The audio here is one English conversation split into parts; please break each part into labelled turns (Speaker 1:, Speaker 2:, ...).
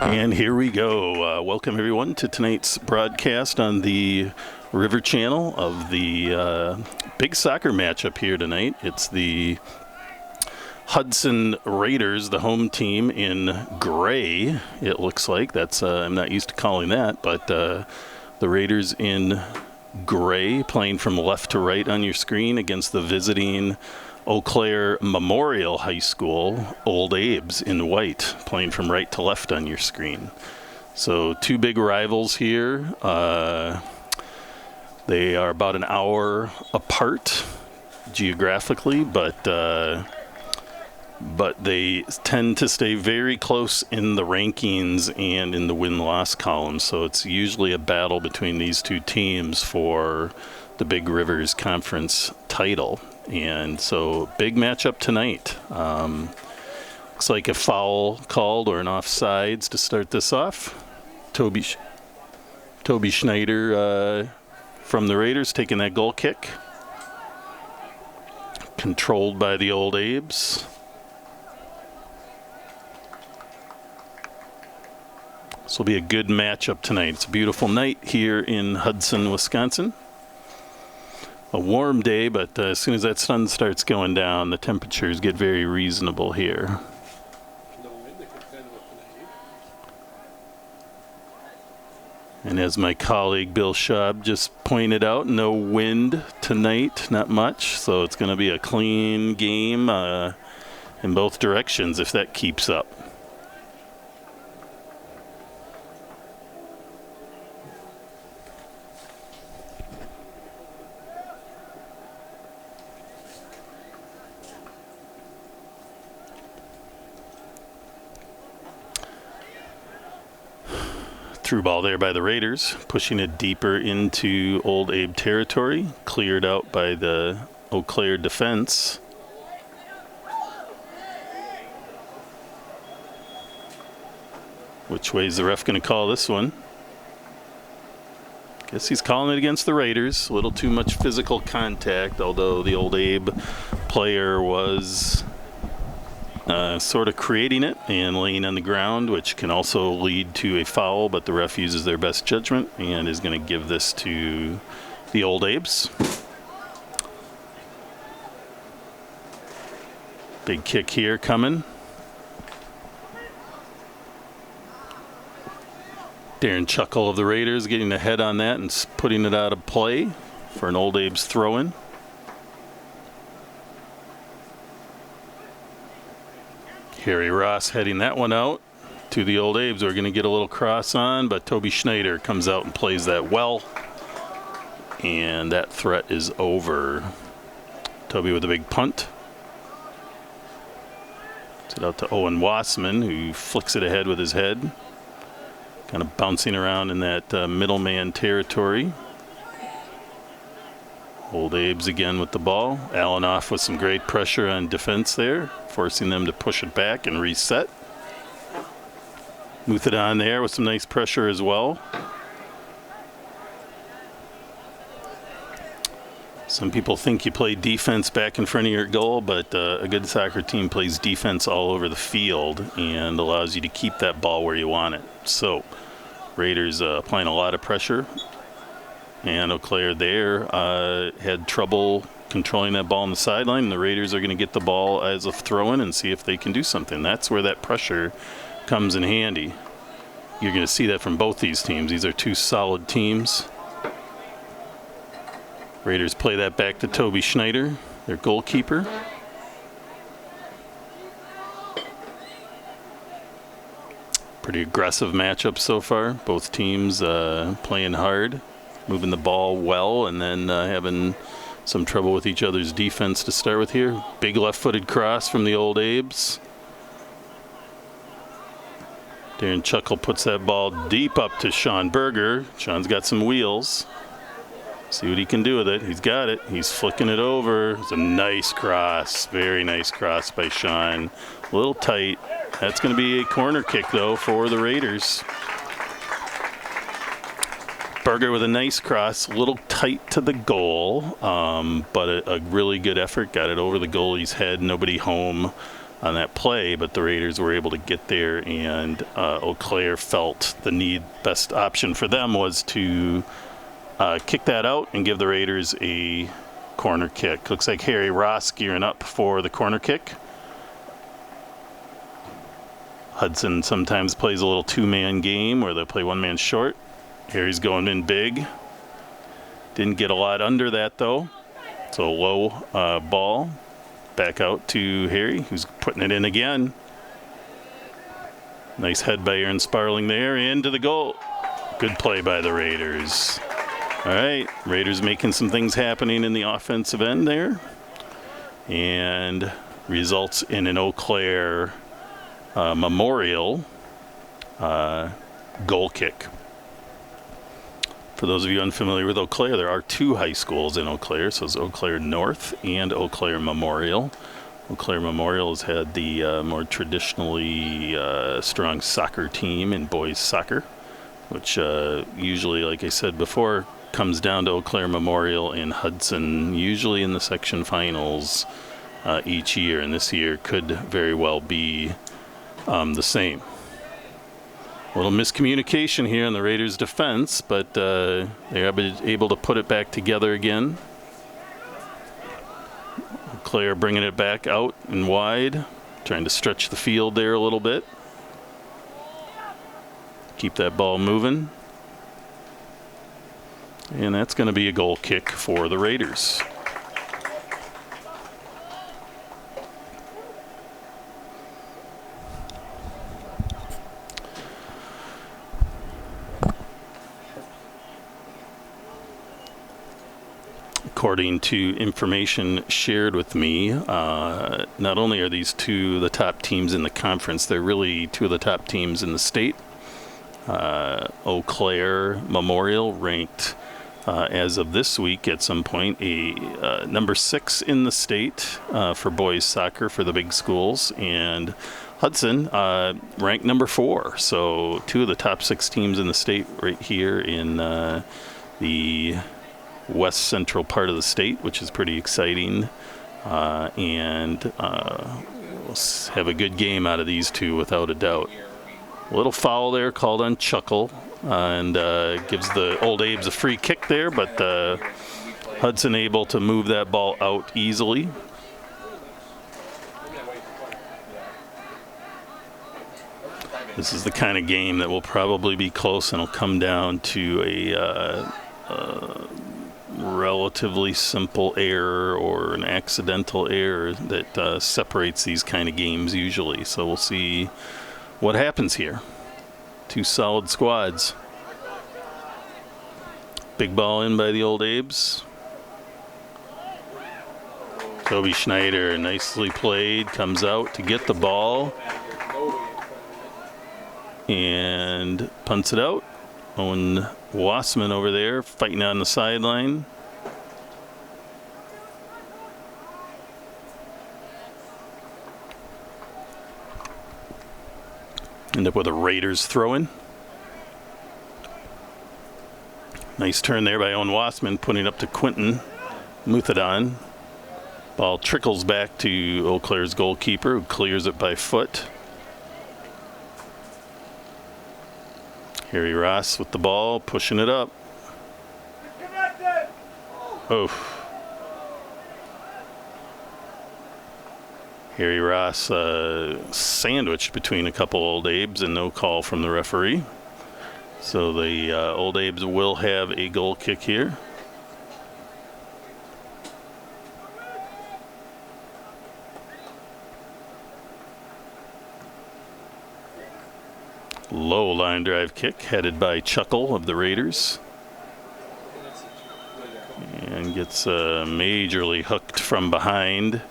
Speaker 1: And here we go. Welcome, everyone, to tonight's broadcast on the River Channel of the big soccer matchup here tonight. It's the Hudson Raiders, the home team, in gray, it looks like. That's I'm not used to calling that, but the Raiders in gray, playing from left to right on your screen against the visiting Eau Claire Memorial High School, Old Abe's, in white, playing from right to left on your screen. So two big rivals here. They are about an hour apart geographically, but they tend to stay very close in the rankings and in the win-loss columns. So it's usually a battle between these two teams for the Big Rivers Conference title. And so big matchup tonight. Looks like a foul called or an offsides to start this off. Toby Schneider from the Raiders taking that goal kick. Controlled by the Old Abes. This will be a good matchup tonight. It's a beautiful night here in Hudson, Wisconsin. A warm day, but as soon as that sun starts going down, the temperatures get very reasonable here. And as my colleague Bill Schaub just pointed out, no wind tonight, not much. So it's going to be a clean game in both directions if that keeps up. Through ball there by the Raiders, pushing it deeper into Old Abe territory, cleared out by the Eau Claire defense. Which way is the ref going to call this one? Guess he's calling it against the Raiders. A little too much physical contact, although the Old Abe player was sort of creating it and laying on the ground, which can also lead to a foul, but the ref uses their best judgment and is going to give this to the Old Abes. Big kick here coming. Darren Chuckle of the Raiders getting ahead on that and putting it out of play for an Old Abes throw-in. Harry Ross heading that one out to the Old Abes. We're going to get a little cross on, but Toby Schneider comes out and plays that well. And that threat is over. Toby with a big punt. It's it out to Owen Wassman, who flicks it ahead with his head. Kind of bouncing around in that middleman territory. Old Abes again with the ball. Allen off with some great pressure on defense there, forcing them to push it back and reset. Muthadon there with some nice pressure as well. Some people think you play defense back in front of your goal, but a good soccer team plays defense all over the field and allows you to keep that ball where you want it. So Raiders applying a lot of pressure. And Eau Claire there had trouble controlling that ball on the sideline. The Raiders are going to get the ball as a throw-in and see if they can do something. That's where that pressure comes in handy. You're going to see that from both these teams. These are two solid teams. Raiders play that back to Toby Schneider, their goalkeeper. Pretty aggressive matchup so far. Both teams playing hard, moving the ball well, and then having some trouble with each other's defense to start with here. Big left-footed cross from the Old Abes. Darren Chuckle puts that ball deep up to Sean Berger. Sean's got some wheels. See what he can do with it. He's got it. He's flicking it over. It's a nice cross. Very nice cross by Sean. A little tight. That's going to be a corner kick, though, for the Raiders. Berger with a nice cross, a little tight to the goal, but a really good effort. Got it over the goalie's head, nobody home. on that play, but the Raiders were able to get there, and Eau Claire felt the best option for them was to kick that out and give the Raiders a corner kick. Looks like Harry Ross gearing up for the corner kick. Hudson sometimes plays a little two-man game where they play one man short. Harry's going in big. Didn't get a lot under that, though. It's a low ball. Back out to Harry, who's putting it in again. Nice head by Aaron Sparling there. Into the goal. Good play by the Raiders. All right, Raiders making some things happening in the offensive end there. And results in an Eau Claire Memorial goal kick. For those of you unfamiliar with Eau Claire, there are two high schools in Eau Claire. So it's Eau Claire North and Eau Claire Memorial. Eau Claire Memorial has had the more traditionally strong soccer team in boys soccer, which usually, like I said before, comes down to Eau Claire Memorial and Hudson, usually in the section finals each year. And this year could very well be the same. A little miscommunication here on the Raiders' defense, but they're able to put it back together again. Claire bringing it back out and wide, trying to stretch the field there a little bit. Keep that ball moving. And that's going to be a goal kick for the Raiders. According to information shared with me, not only are these two the top teams in the conference, they're really two of the top teams in the state. Eau Claire Memorial ranked, as of this week at some point, a number 6 in the state for boys soccer for the big schools, and Hudson ranked number 4. So two of the top 6 teams in the state right here in the west central part of the state, which is pretty exciting, and we'll have a good game out of these two without a doubt. A little foul there called on Chuckle, and gives the Old Abes a free kick there, but Hudson able to move that ball out easily. This is the kind of game that will probably be close and will come down to a relatively simple error or an accidental error that separates these kind of games usually. So we'll see what happens here. Two solid squads. Big ball in by the Old Abes. Toby Schneider, nicely played, comes out to get the ball and punts it out. Owen Wassman over there fighting on the sideline. End up with a Raiders throw-in. Nice turn there by Owen Wassman, putting it up to Quentin Muthadon. Ball trickles back to Eau Claire's goalkeeper, who clears it by foot. Harry Ross with the ball, pushing it up. Oh. Harry Ross sandwiched between a couple Old Abes and no call from the referee. So the Old Abes will have a goal kick here. Low line drive kick headed by Chuckle of the Raiders. And gets majorly hooked from behind.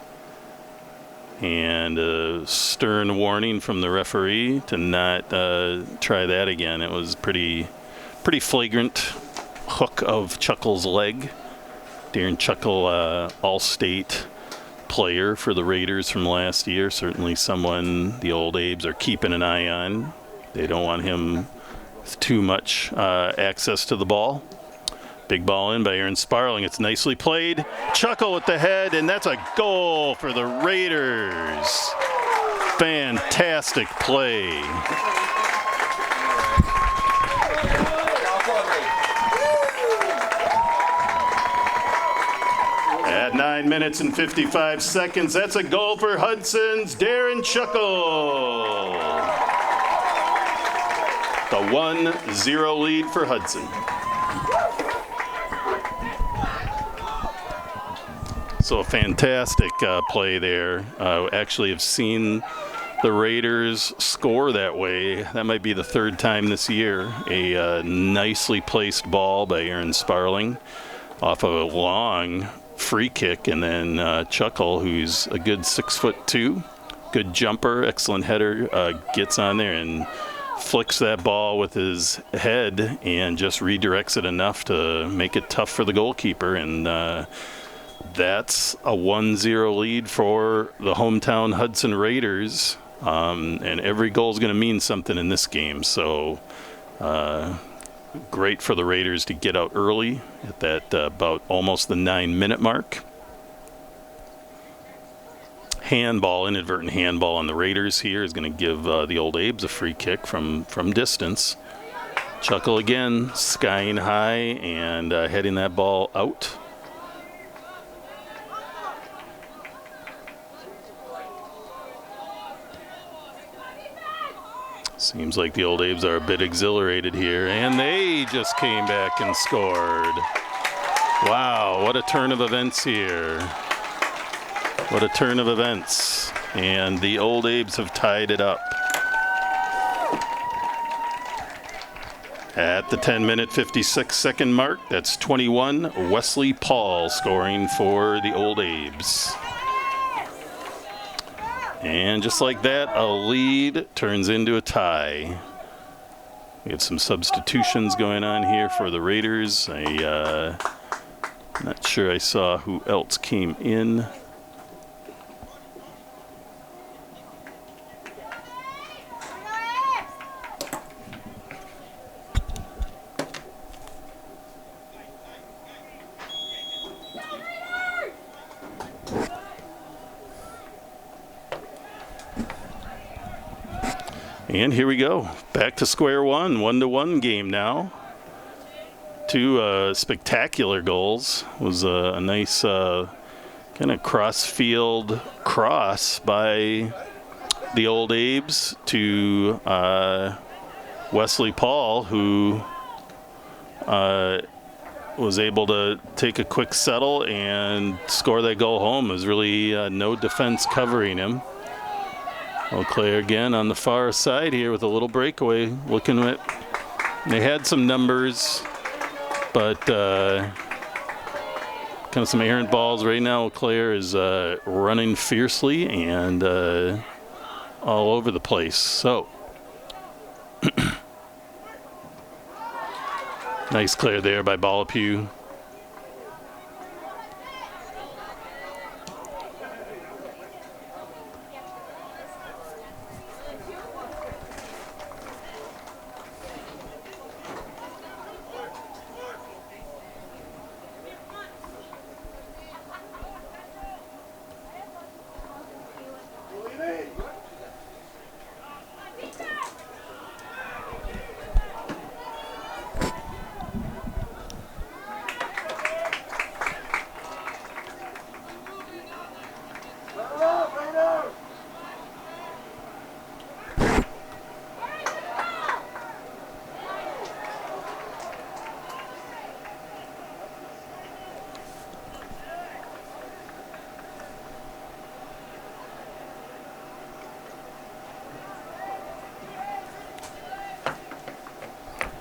Speaker 1: And a stern warning from the referee to not try that again. It was pretty flagrant hook of Chuckle's leg. Darren Chuckle, all-state player for the Raiders from last year. Certainly someone the Old Abes are keeping an eye on. They don't want him with too much access to the ball. Big ball in by Aaron Sparling. It's nicely played. Chuckle with the head, and that's a goal for the Raiders. Fantastic play. At 9 minutes and 55 seconds, that's a goal for Hudson's Darren Chuckle. The 1-0 lead for Hudson. So a fantastic play there. Actually have seen the Raiders score that way. That might be the third time this year. A nicely placed ball by Aaron Sparling off of a long free kick, and then Chuckle, who's a good 6'2", good jumper, excellent header, gets on there and flicks that ball with his head and just redirects it enough to make it tough for the goalkeeper. And that's a 1-0 lead for the hometown Hudson Raiders. And every goal is going to mean something in this game. So great for the Raiders to get out early at that about almost the 9-minute mark. Handball, inadvertent handball on the Raiders here is going to give the Old Abes a free kick from distance. Chuckle again, skying high and heading that ball out. Seems like the Old Abes are a bit exhilarated here, and they just came back and scored. Wow, what a turn of events here. What a turn of events. And the Old Abes have tied it up. At the 10-minute, 56-second mark, that's 21, Wesley Paul scoring for the Old Abes. And just like that, a lead turns into a tie. We have some substitutions going on here for the Raiders. I'm not sure I saw who else came in. And here we go, back to square one, 1-1 game now. Two spectacular goals. It was a nice kind of cross-field cross by the Old Abes to Wesley Paul, who was able to take a quick settle and score that goal home. It was really no defense covering him. Eau again on the far side here with a little breakaway. Looking at, they had some numbers, but kind of some errant balls right now. Eau is running fiercely and all over the place. So nice clear there by Balapew.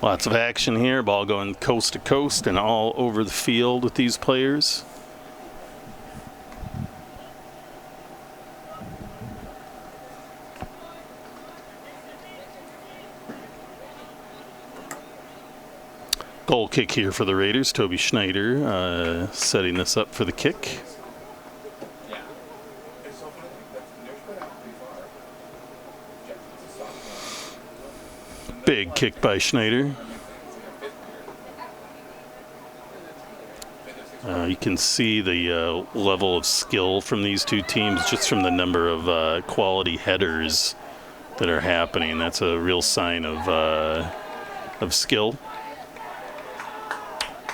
Speaker 1: Lots of action here, ball going coast to coast and all over the field with these players. Goal kick here for the Raiders. Toby Schneider setting this up for the kick. Big kick by Schneider. You can see the level of skill from these two teams just from the number of quality headers that are happening. That's a real sign of skill.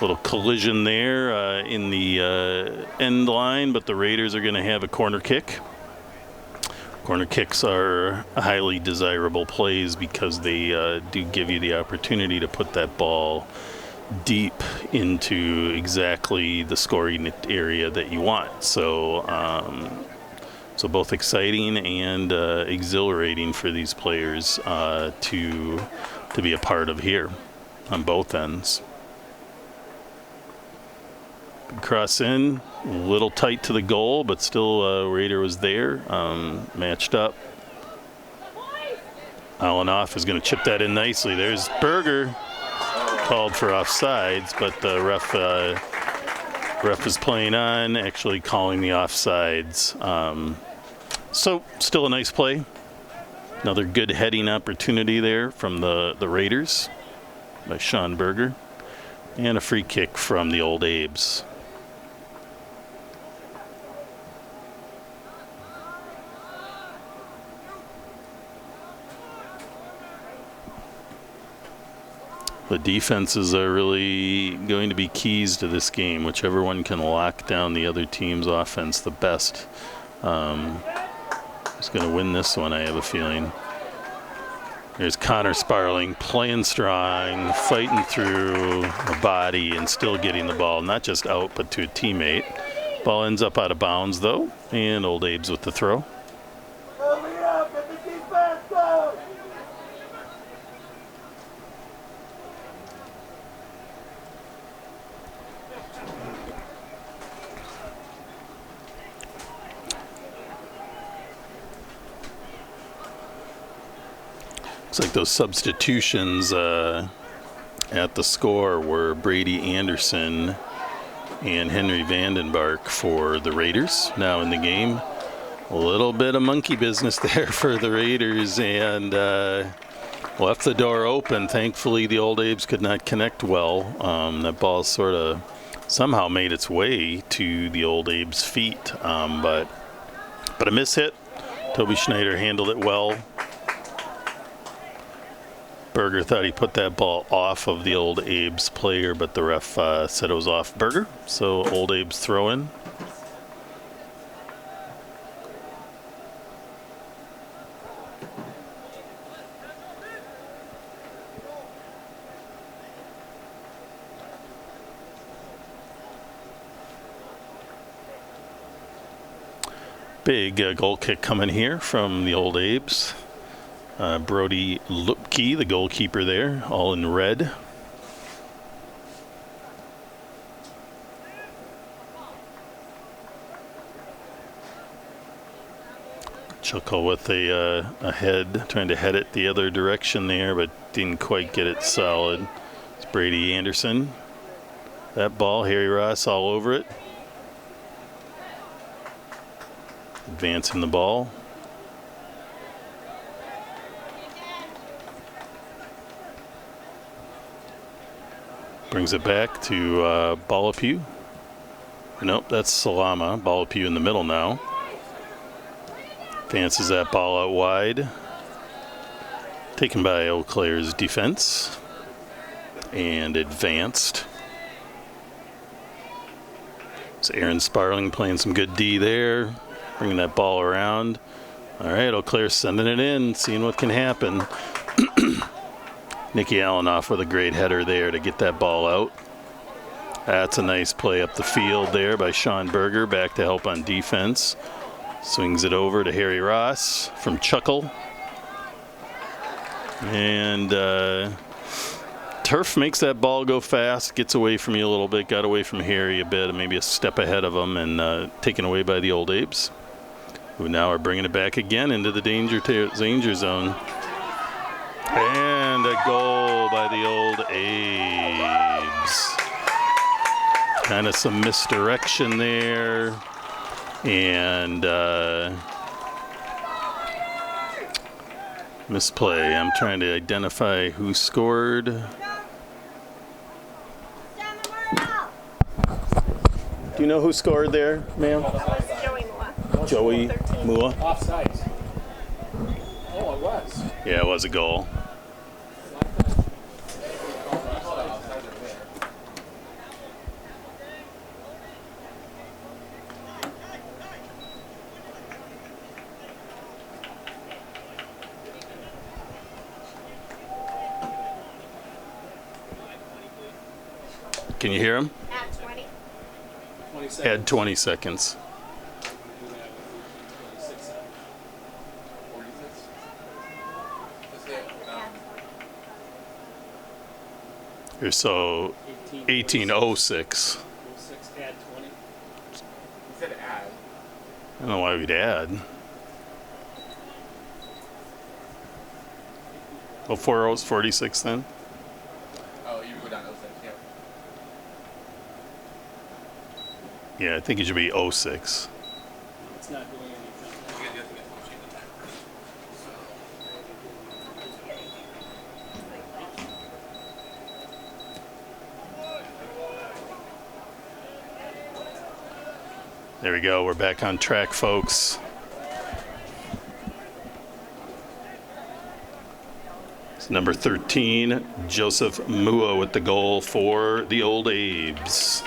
Speaker 1: Little collision there in the end line, but the Raiders are going to have a corner kick. Corner kicks are highly desirable plays because they do give you the opportunity to put that ball deep into exactly the scoring area that you want. So, so both exciting and exhilarating for these players to be a part of here on both ends. Cross in, a little tight to the goal, but still Raider was there, matched up. Alanoff is going to chip that in nicely. There's Berger, called for offsides, but the ref is playing on, actually calling the offsides. So still a nice play. Another good heading opportunity there from the Raiders by Sean Berger. And a free kick from the Old Abes. The defenses are really going to be keys to this game. Whichever one can lock down the other team's offense the best is going to win this one, I have a feeling. There's Connor Sparling playing strong, fighting through a body and still getting the ball, not just out, but to a teammate. Ball ends up out of bounds, though, and Old Abes with the throw. Looks like those substitutions at the score were Brady Anderson and Henry Vandenbark for the Raiders. Now in the game, a little bit of monkey business there for the Raiders, and left the door open. Thankfully, the Old Abes could not connect well. That ball sort of somehow made its way to the Old Abes' feet, but a mishit. Toby Schneider handled it well. Berger thought he put that ball off of the Old Abes player, but the ref said it was off Berger. So Old Abes throw in. Big goal kick coming here from the Old Abes. Brody Lupke, the goalkeeper there, all in red. Chuckle with a head, trying to head it the other direction there, but didn't quite get it solid. It's Brady Anderson. That ball, Harry Ross all over it. Advancing the ball. Brings it back to Balapew. Nope, that's Salama. Balapew in the middle now. Advances that ball out wide. Taken by Eau Claire's defense. And advanced. It's Aaron Sparling playing some good D there. Bringing that ball around. All right, Eau Claire sending it in, seeing what can happen. Nicky Alanoff with a great header there to get that ball out. That's a nice play up the field there by Sean Berger, back to help on defense. Swings it over to Harry Ross from Chuckle. And Turf makes that ball go fast, gets away from you a little bit, got away from Harry a bit, maybe a step ahead of him, and taken away by the Old Abes, who now are bringing it back again into the danger zone. And a goal by the Old Abes. Kind of some misdirection there. And misplay. I'm trying to identify who scored. Do you know who scored there, ma'am?
Speaker 2: Joey Mua.
Speaker 1: Joey Mua.
Speaker 3: Offsides. Oh, it was.
Speaker 1: Yeah, it was a goal. Can you hear him?
Speaker 2: At 20.
Speaker 3: 20 seconds.
Speaker 1: Add 20 seconds. You're so 1806.
Speaker 3: 06, add 20.
Speaker 4: You said add.
Speaker 1: I don't know why we'd add. Oh, 40 is 46 then?
Speaker 4: Oh, you go down 06, yeah.
Speaker 1: Yeah, I think it should be 06.
Speaker 3: It's not doing anything.
Speaker 4: You have to get the machine to type.
Speaker 1: There we go. We're back on track, folks. It's number 13, Joseph Mua with the goal for the Old Abes.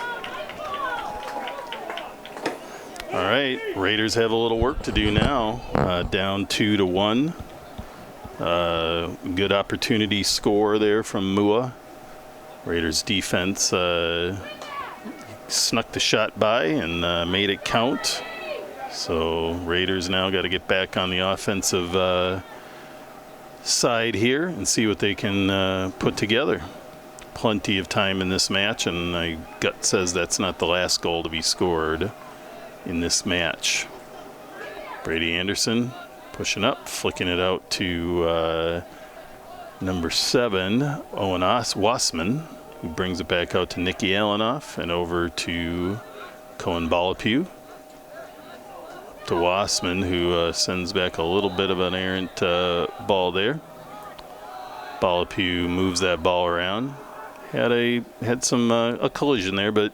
Speaker 1: All right, Raiders have a little work to do now. Down 2-1. Good opportunity score there from Mua. Raiders defense snuck the shot by and made it count. So Raiders now got to get back on the offensive side here and see what they can put together. Plenty of time in this match, and my gut says that's not the last goal to be scored in this match. Brady Anderson pushing up, flicking it out to number 7, Owen Wassman, who brings it back out to Nicky Allenoff and over to Cohen Balapew. To Wassman, who sends back a little bit of an errant ball there. Balapew moves that ball around. Had some a collision there, but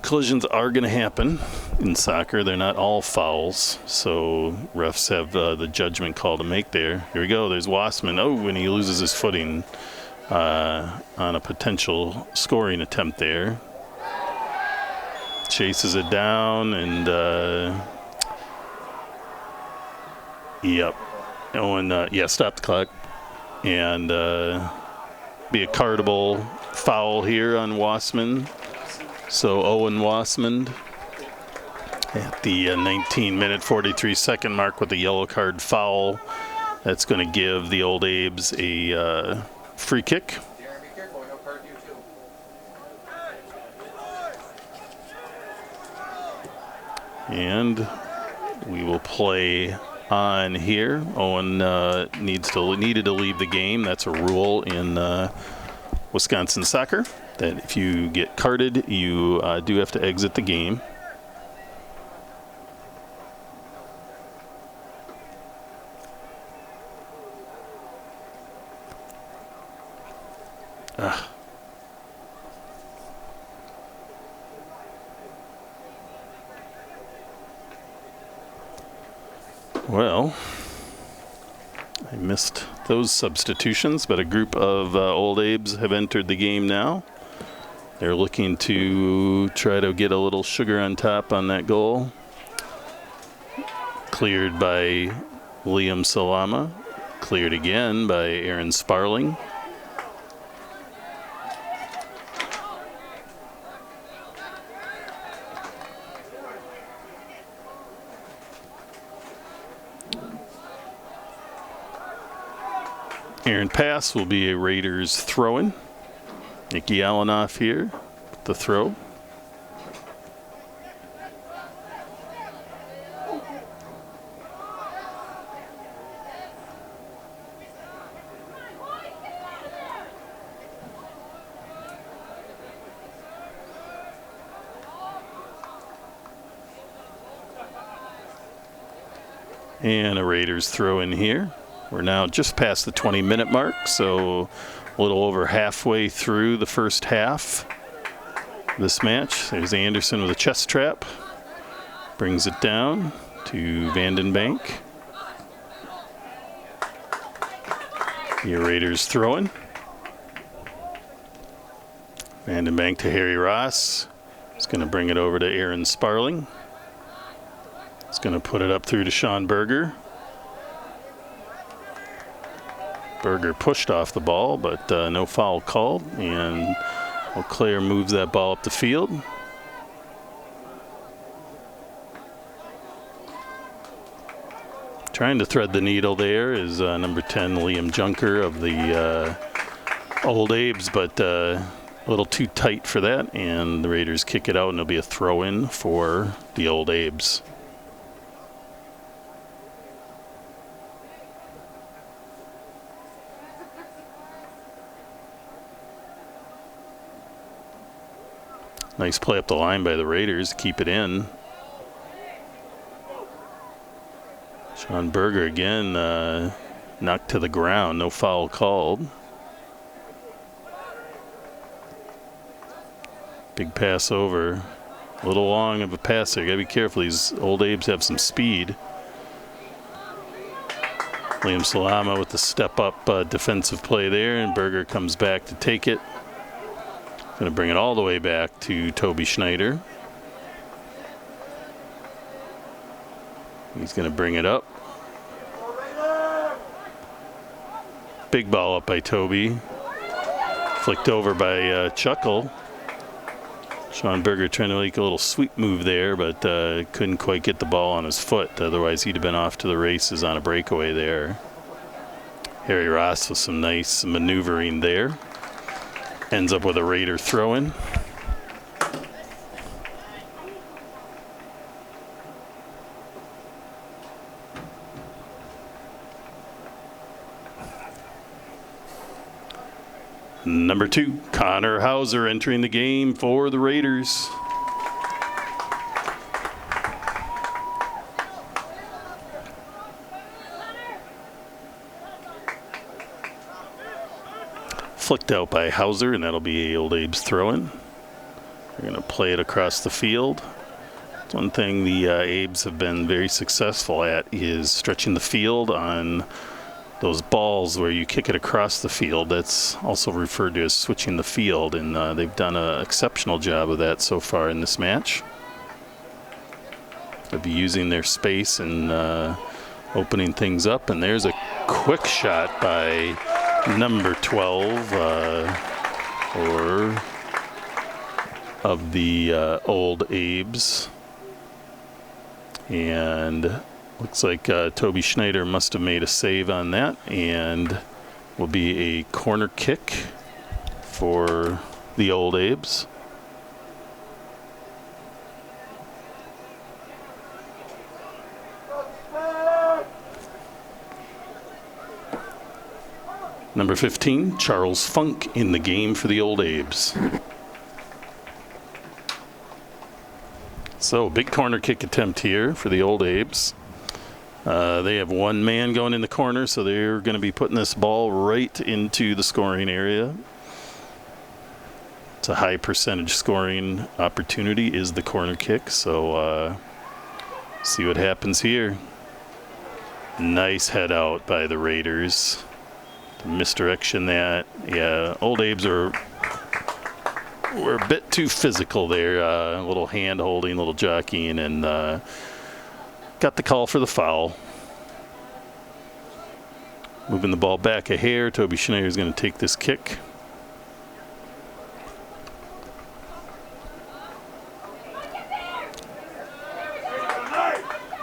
Speaker 1: collisions are going to happen in soccer. They're not all fouls, so refs have the judgment call to make there. Here we go. There's Wassman. Oh, and he loses his footing on a potential scoring attempt there. Chases it down and yep. Owen, stop the clock. And be a cardable foul here on Wassman. So Owen Wassman at the 19-minute, 43-second mark with a yellow card foul. That's going to give the Old Abes a free kick.
Speaker 4: Darren, be careful, he'll card you too.
Speaker 1: And we will play on here. Owen needed to leave the game. That's a rule in Wisconsin soccer, that if you get carded, you do have to exit the game. Well, I missed those substitutions, but a group of Old Abes have entered the game now. They're looking to try to get a little sugar on top on that goal. Cleared by Liam Salama. Cleared again by Aaron Sparling. Aaron pass will be a Raiders throw-in. Nicky Allenoff here with the throw. And a Raiders throw in here. We're now just past the 20-minute mark, so a little over halfway through the first half. this match. There's Anderson with a chest trap. Brings it down to Vandenbank. The Raiders throwing. Vandenbank to Harry Ross. He's going to bring it over to Aaron Sparling. He's going to put it up through to Sean Berger. Berger pushed off the ball, but no foul called. And Eau Claire moves that ball up the field. Trying to thread the needle there is number 10, Liam Junker of the Old Abe's, but a little too tight for that, and the Raiders kick it out, and it'll be a throw-in for the Old Abe's. Nice play up the line by the Raiders, keep it in. Sean Berger again knocked to the ground, no foul called. Big pass over. A little long of a pass there. Gotta be careful. These Old Abe's have some speed. Liam Salama with the step up defensive play there, and Berger comes back to take it. Gonna bring it all the way back to Toby Schneider. He's going to bring it up. Big ball up by Toby. Flicked over by Chuckle. Sean Berger trying to make a little sweep move there, but couldn't quite get the ball on his foot. Otherwise, he'd have been off to the races on a breakaway there. Harry Ross with some nice maneuvering there. Ends up with a Raider throw-in. Number 2, Connor Hauser entering the game for the Raiders. Flicked out by Hauser, and that'll be Old Abe's throw-in. They're going to play it across the field. It's one thing the Abes have been very successful at is stretching the field on those balls where you kick it across the field. That's also referred to as switching the field, and they've done an exceptional job of that so far in this match. They'll be using their space and opening things up, and there's a quick shot by number 12 of the Old Abes, and looks like Toby Schneider must have made a save on that, and will be a corner kick for the Old Abes. Number 15, Charles Funk in the game for the Old Abes. So, big corner kick attempt here for the Old Abes. They have one man going in the corner, so they're going to be putting this ball right into the scoring area. It's a high percentage scoring opportunity is the corner kick, so see what happens here. Nice head out by the Raiders. The misdirection that, yeah, Old Abes were a bit too physical there. A little hand holding, a little jockeying, and got the call for the foul. Moving the ball back a hair. Toby Schneider is going to take this kick.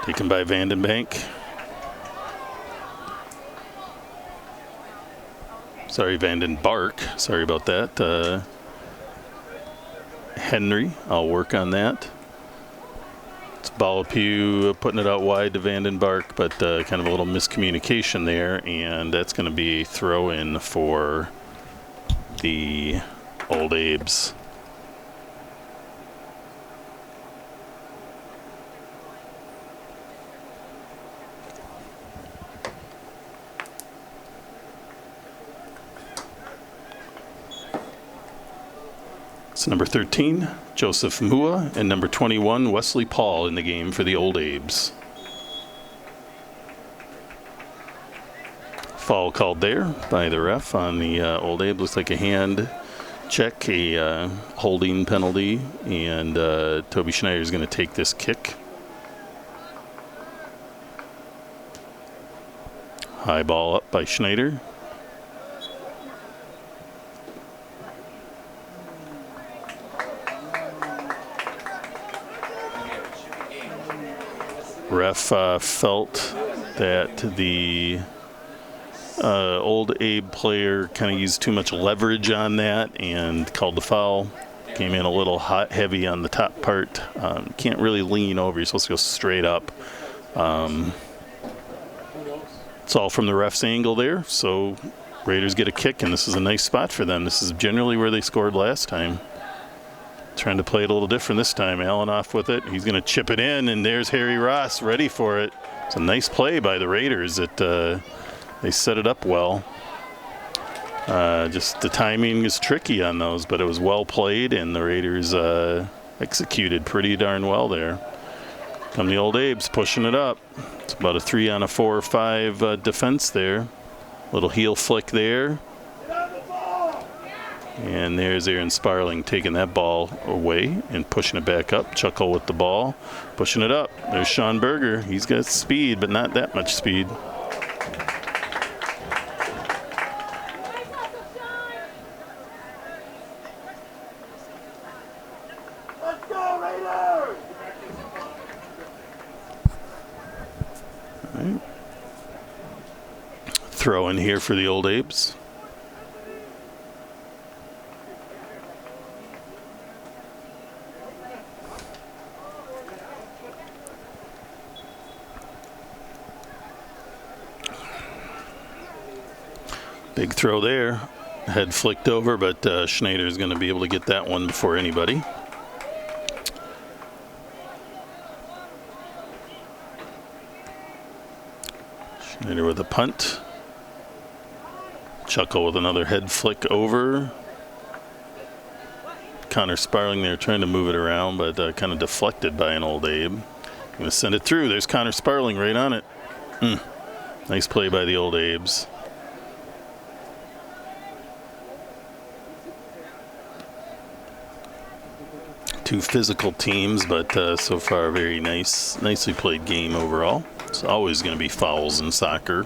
Speaker 1: Taken by Vandenbank. Sorry, Vandenbark. Sorry about that. Henry, I'll work on that. It's Balapew putting it out wide to Vandenbark, but kind of a little miscommunication there, and that's going to be a throw-in for the Old Abes. It's number 13, Joseph Mua, and number 21, Wesley Paul in the game for the Old Abes. Foul called there by the ref on the Old Abe. Looks like a hand check, a holding penalty, and Toby Schneider is going to take this kick. High ball up by Schneider. Ref felt that the Old Abe player kind of used too much leverage on that and called the foul. Came in a little hot, heavy on the top part. Can't really lean over. You're supposed to go straight up. It's all from the ref's angle there. So Raiders get a kick, and this is a nice spot for them. This is generally where they scored last time. Trying to play it a little different this time. Allen off with it. He's going to chip it in, and there's Harry Ross ready for it. It's a nice play by the Raiders. They set it up well. Just the timing is tricky on those, but it was well played, and the Raiders executed pretty darn well there. Come the Old Abes pushing it up. It's about a 3 on a 4 or 5 defense there. Little heel flick there. And there's Aaron Sparling taking that ball away and pushing it back up. Chuckle with the ball, pushing it up. There's Sean Berger. He's got speed, but not that much speed.
Speaker 2: Let's go, Raiders!
Speaker 1: All right. Throw in here for the Old Abes. Big throw there. Head flicked over, but Schneider is going to be able to get that one before anybody. Schneider with a punt. Chuckle with another head flick over. Connor Sparling there trying to move it around, but kind of deflected by an Old Abe. Going to send it through. There's Connor Sparling right on it. Nice play by the Old Abes. Two physical teams, but so far a very nicely played game overall. It's always going to be fouls in soccer,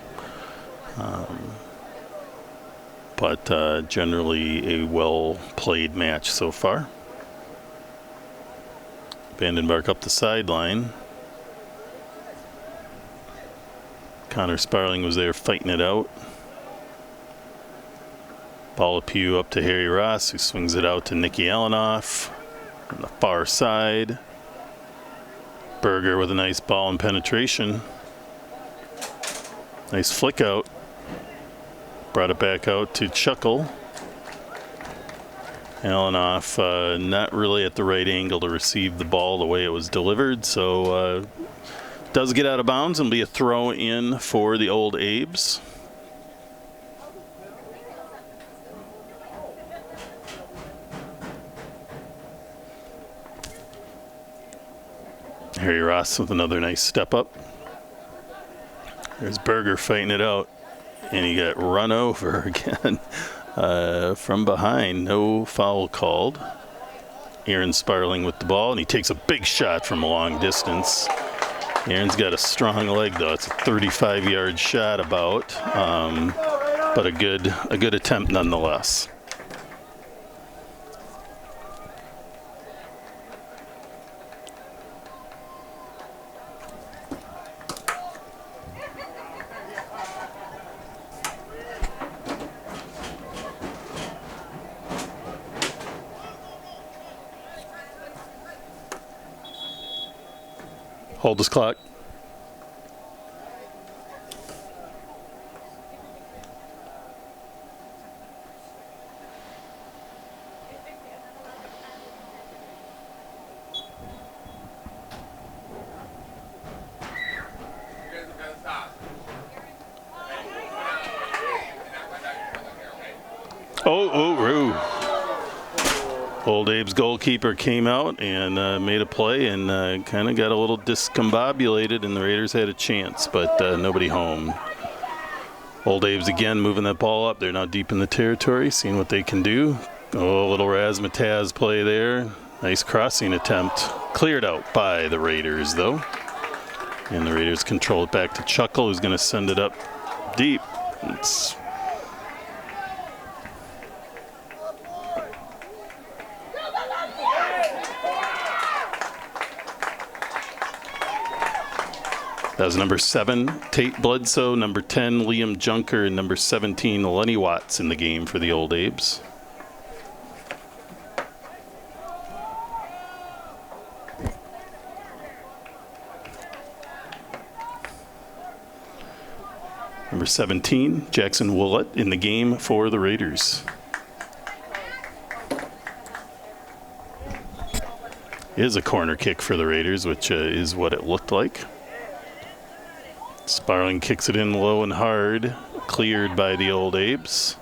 Speaker 1: but generally a well-played match so far. Vandenberg up the sideline. Connor Sparling was there fighting it out. Ball appeal up to Harry Ross, who swings it out to Nicky Allenoff. On the far side, Berger with a nice ball and penetration. Nice flick out. Brought it back out to Chuckle. Allenoff not really at the right angle to receive the ball the way it was delivered, so does get out of bounds and be a throw in for the Old Abes. Harry Ross with another nice step up. There's Berger fighting it out, and he got run over again from behind. No foul called. Aaron Sparling with the ball, and he takes a big shot from a long distance. Aaron's got a strong leg, though. It's a 35-yard shot about, but a good attempt nonetheless. Hold this clock. Old Abe's goalkeeper came out and made a play and kind of got a little discombobulated, and the Raiders had a chance, but nobody home. Old Abe's again moving that ball up. They're now deep in the territory, seeing what they can do. Oh, a little razzmatazz play there. Nice crossing attempt. Cleared out by the Raiders, though. And the Raiders control it back to Chuckle, who's going to send it up deep. It's that was number 7, Tate Bledsoe, number 10, Liam Junker, and number 17, Lenny Watts in the game for the Old Abes. Number 17, Jackson Willett in the game for the Raiders. Is a corner kick for the Raiders, which is what it looked like. Sparling kicks it in low and hard, cleared by the Old Abes.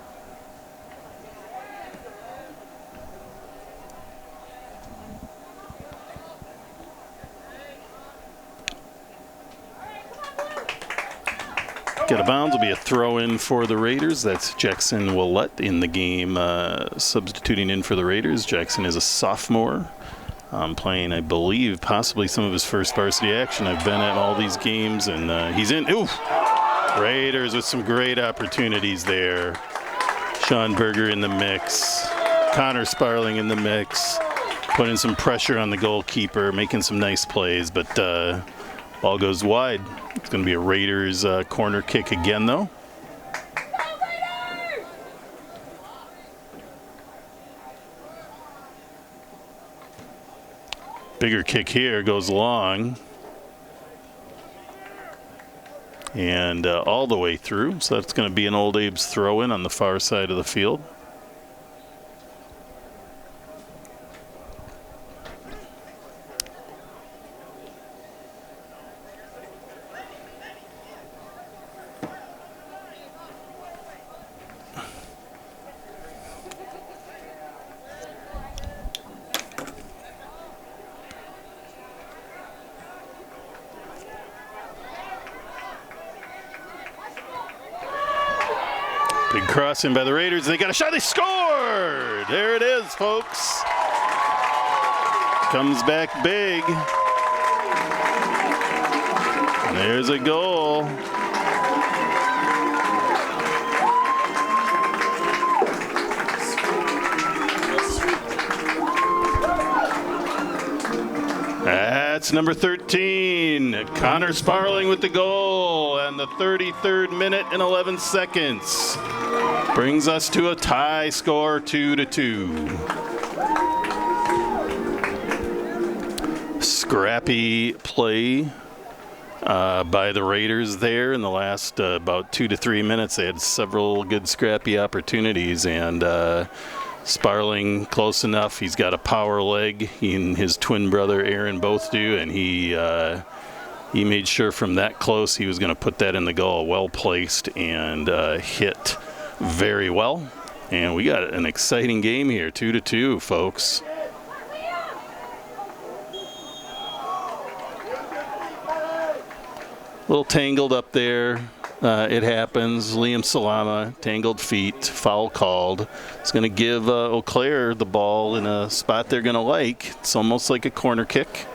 Speaker 1: Get a bounds, will be a throw in for the Raiders. That's Jackson Willett in the game, substituting in for the Raiders. Jackson is a sophomore. Playing, I believe, possibly some of his first varsity action. I've been at all these games, and he's in. Ooh! Raiders with some great opportunities there. Sean Berger in the mix. Connor Sparling in the mix. Putting some pressure on the goalkeeper, making some nice plays, but ball goes wide. It's going to be a Raiders corner kick again, though. Bigger kick here, goes long. And all the way through. So that's going to be an Old Abe's throw in on the far side of the field. Big crossing by the Raiders. They got a shot. They scored. There it is, folks. Comes back big. And there's a goal. That's number 13, Connor Sparling with the goal, and the 33rd minute and 11 seconds brings us to a tie score, 2-2. Scrappy play by the Raiders there in the last about 2 to 3 minutes. They had several good scrappy opportunities, and Sparling close enough. He's got a power leg. He and his twin brother Aaron both do, and he made sure from that close he was going to put that in the goal. Well placed and hit very well. And we got an exciting game here, 2-2, folks. A little tangled up there. It happens. Liam Salama, tangled feet, foul called. It's going to give Eau Claire the ball in a spot they're going to like. It's almost like a corner kick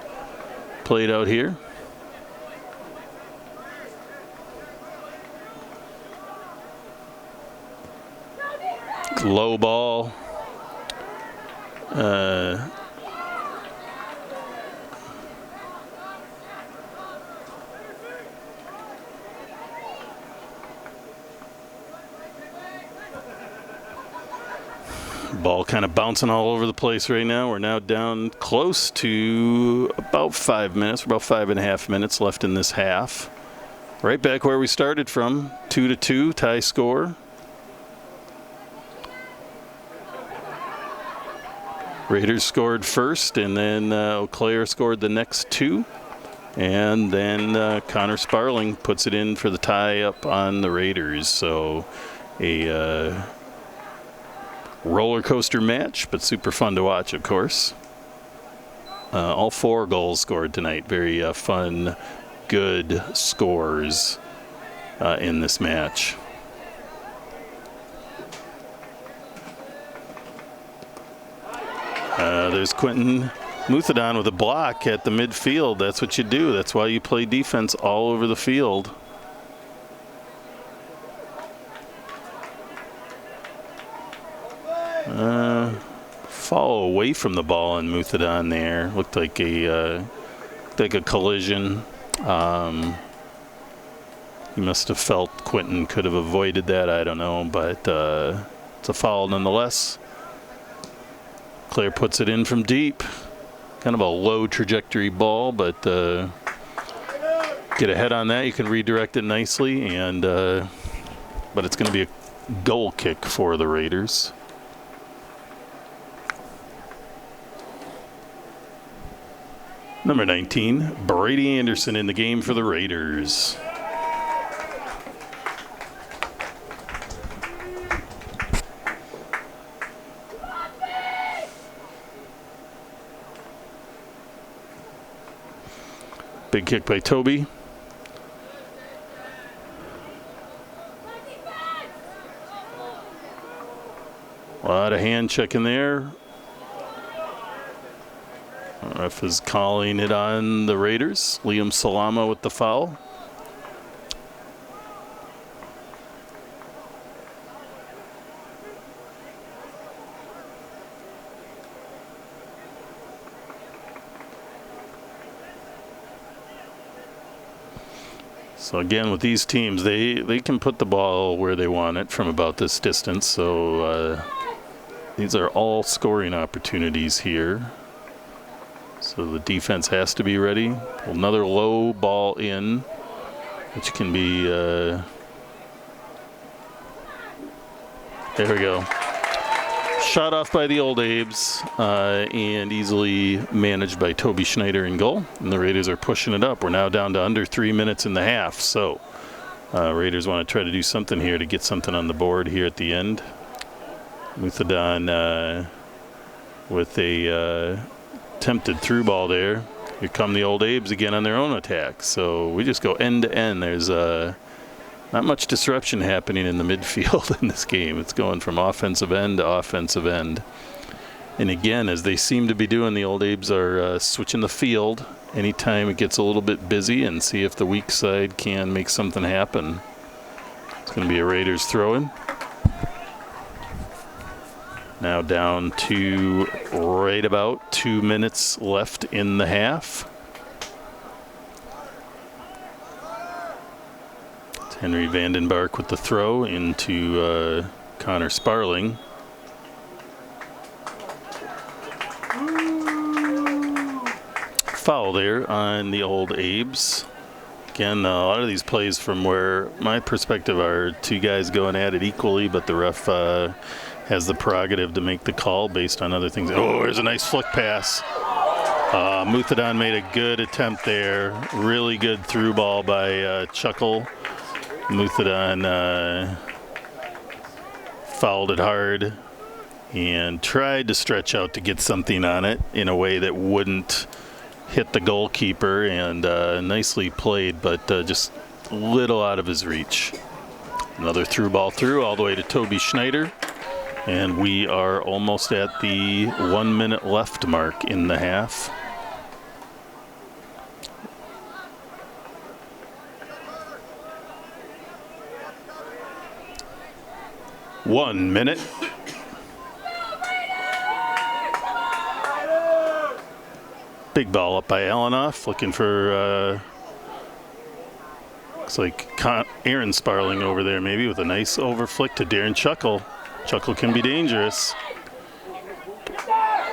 Speaker 1: played out here. Low ball. Ball kind of bouncing all over the place right now. We're now down close to about 5 minutes, about 5.5 minutes left in this half. Right back where we started from, 2-2, tie score. Raiders scored first, and then Eau Claire scored the next two. And then Connor Sparling puts it in for the tie up on the Raiders. So a roller coaster match, but super fun to watch, of course. All 4 goals scored tonight. Very fun, good scores in this match. There's Quentin Muthadon with a block at the midfield. That's what you do. That's why you play defense all over the field. Fall away from the ball on Muthadon there. Looked like a collision. He must have felt Quentin could have avoided that. I don't know, but it's a foul nonetheless. Claire puts it in from deep. Kind of a low trajectory ball, but get ahead on that. You can redirect it nicely, and but it's going to be a goal kick for the Raiders. Number 19, Brady Anderson in the game for the Raiders. Big kick by Toby. A lot of hand checking there. Ref is calling it on the Raiders. Liam Salama with the foul. So again, with these teams, they can put the ball where they want it from about this distance. So these are all scoring opportunities here. So the defense has to be ready. Another low ball in, which can be, there we go. Shot off by the Old Abes and easily managed by Toby Schneider in goal. And the Raiders are pushing it up. We're now down to under 3 minutes in the half. So Raiders want to try to do something here to get something on the board here at the end. Muthadon with a attempted through ball there. Here come the Old Abes again on their own attack. So we just go end to end. There's not much disruption happening in the midfield in this game. It's going from offensive end to offensive end. And again, as they seem to be doing, the Old Abes are switching the field anytime it gets a little bit busy and see if the weak side can make something happen. It's going to be a Raiders throw-in. Now down to right about 2 minutes left in the half. It's Henry Vandenbark with the throw into Connor Sparling. Foul there on the Old Abes. Again, a lot of these plays from where my perspective are 2 guys going at it equally, but the ref has the prerogative to make the call based on other things. Oh, there's a nice flick pass. Muthadon made a good attempt there. Really good through ball by Chuckle. Muthadon fouled it hard and tried to stretch out to get something on it in a way that wouldn't hit the goalkeeper, and nicely played, but just a little out of his reach. Another through ball through all the way to Toby Schneider. And we are almost at the 1 minute left mark in the half. One minute. Big ball up by Alanoff, looking for, looks like Aaron Sparling over there maybe with a nice overflick to Darren Chuckle. Chuckle can be dangerous.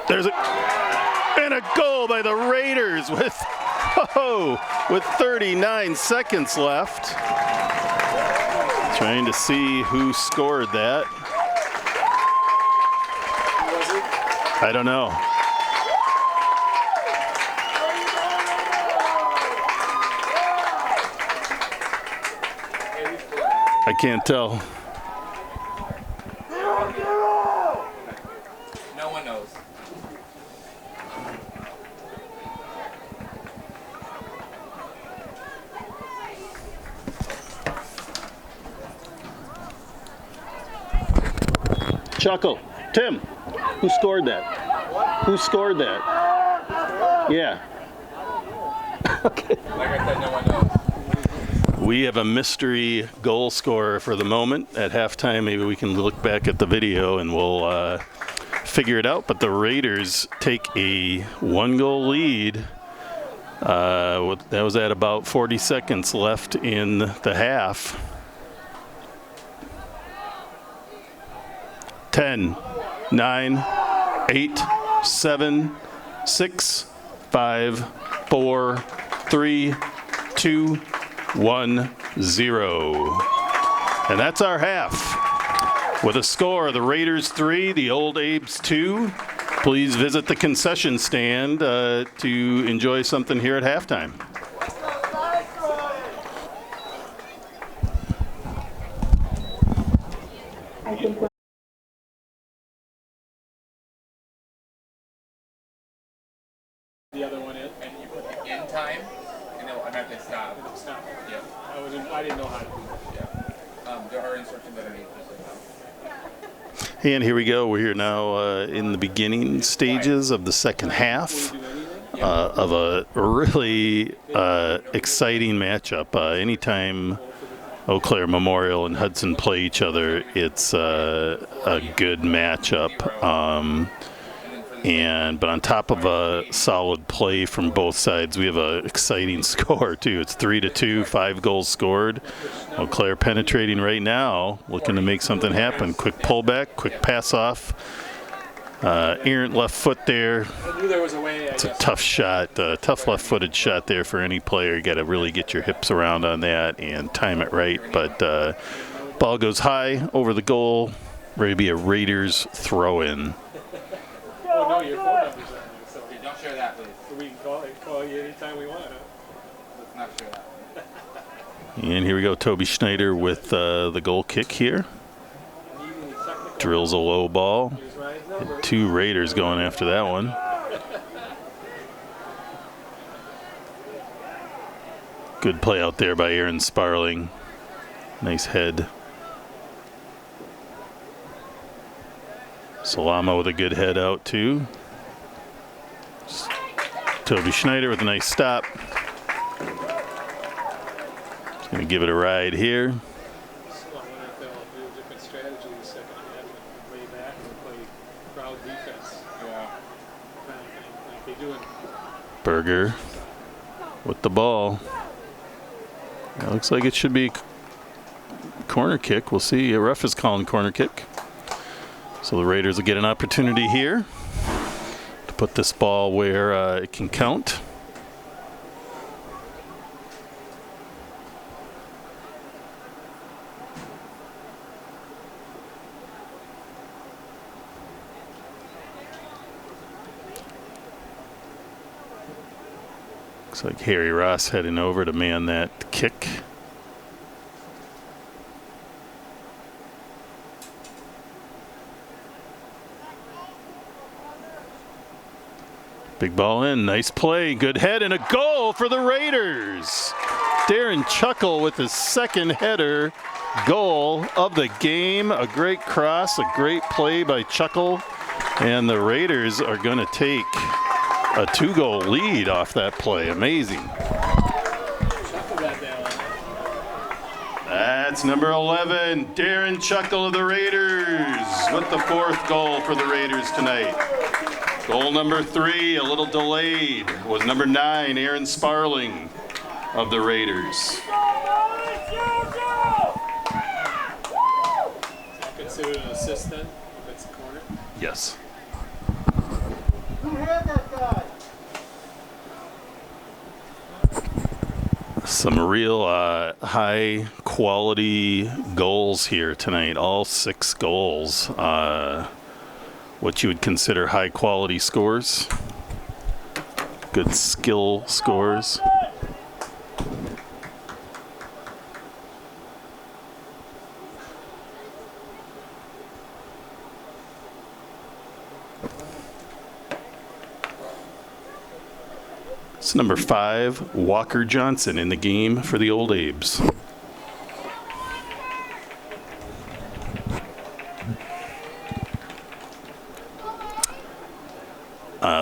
Speaker 1: There's and a goal by the Raiders with 39 seconds left. Trying to see who scored that. I don't know. I can't tell. Chuckle. Tim, who scored that? Who scored that? Yeah. Okay.
Speaker 4: Like I said, no one knows.
Speaker 1: We have a mystery goal scorer for the moment. At halftime, maybe we can look back at the video and we'll figure it out. But the Raiders take a 1-goal lead. That was at about 40 seconds left in the half. 10, 9, 8, 7, 6, 5, 4, 3, 2, 1, 0. And that's our half. With a score, the Raiders 3, the Old Abes 2. Please visit the concession stand to enjoy something here at halftime.
Speaker 3: The other one in.
Speaker 4: And you put the in time, and then I'm at the stop.
Speaker 3: Stop.
Speaker 4: Yep.
Speaker 3: I didn't know how to do that.
Speaker 4: Yeah. There are instructions underneath.
Speaker 1: And here we go. We're here now in the beginning stages of the second half of a really exciting matchup. Anytime Eau Claire Memorial and Hudson play each other, it's a good matchup. But on top of a solid play from both sides, we have an exciting score too. It's 3-2, 5 goals scored. Eau Claire penetrating right now, looking to make something happen. Quick pullback, quick pass off. Errant left foot there.
Speaker 3: I knew there was a way.
Speaker 1: It's a tough shot, tough left-footed shot there for any player. You got to really get your hips around on that and time it right. But ball goes high over the goal. Ready to be a Raiders throw-in.
Speaker 3: Oh no, your phone number's on there, so
Speaker 4: Okay, don't share that, please.
Speaker 3: we can call you anytime we want. Huh?
Speaker 4: Let's not share that.
Speaker 1: And here we go, Toby Schneider with the goal kick here. Drills a low ball.
Speaker 3: Here's Ryan's number.
Speaker 1: 2 Raiders going after that one. Good play out there by Aaron Sparling. Nice head. Salama with a good head out too. Toby Schneider with a nice stop. He's going to give it a ride here.
Speaker 3: I wonder if they'll do a different strategy the second half and play back and play crowd defense.
Speaker 4: Yeah.
Speaker 3: Like they do in
Speaker 1: Berger with the ball. It looks like it should be corner kick. We'll see. A ref is calling corner kick. So the Raiders will get an opportunity here to put this ball where it can count. Looks like Harry Ross heading over to man that kick. Big ball in, nice play, good head, and a goal for the Raiders. Darren Chuckle with his second header goal of the game. A great cross, a great play by Chuckle, and the Raiders are going to take a 2-goal lead off that play. Amazing.
Speaker 3: Shuffle that down.
Speaker 1: That's number 11, Darren Chuckle of the Raiders with the 4th goal for the Raiders tonight. Goal number 3, a little delayed, was number 9, Aaron Sparling of the Raiders.
Speaker 3: Is that considered an assist then, if it's a corner?
Speaker 1: Yes.
Speaker 2: Who had that guy?
Speaker 1: Some real high quality goals here tonight, all 6 goals. What you would consider high quality scores. Good skill scores. It's number 5, Walker Johnson in the game for the Old Abes.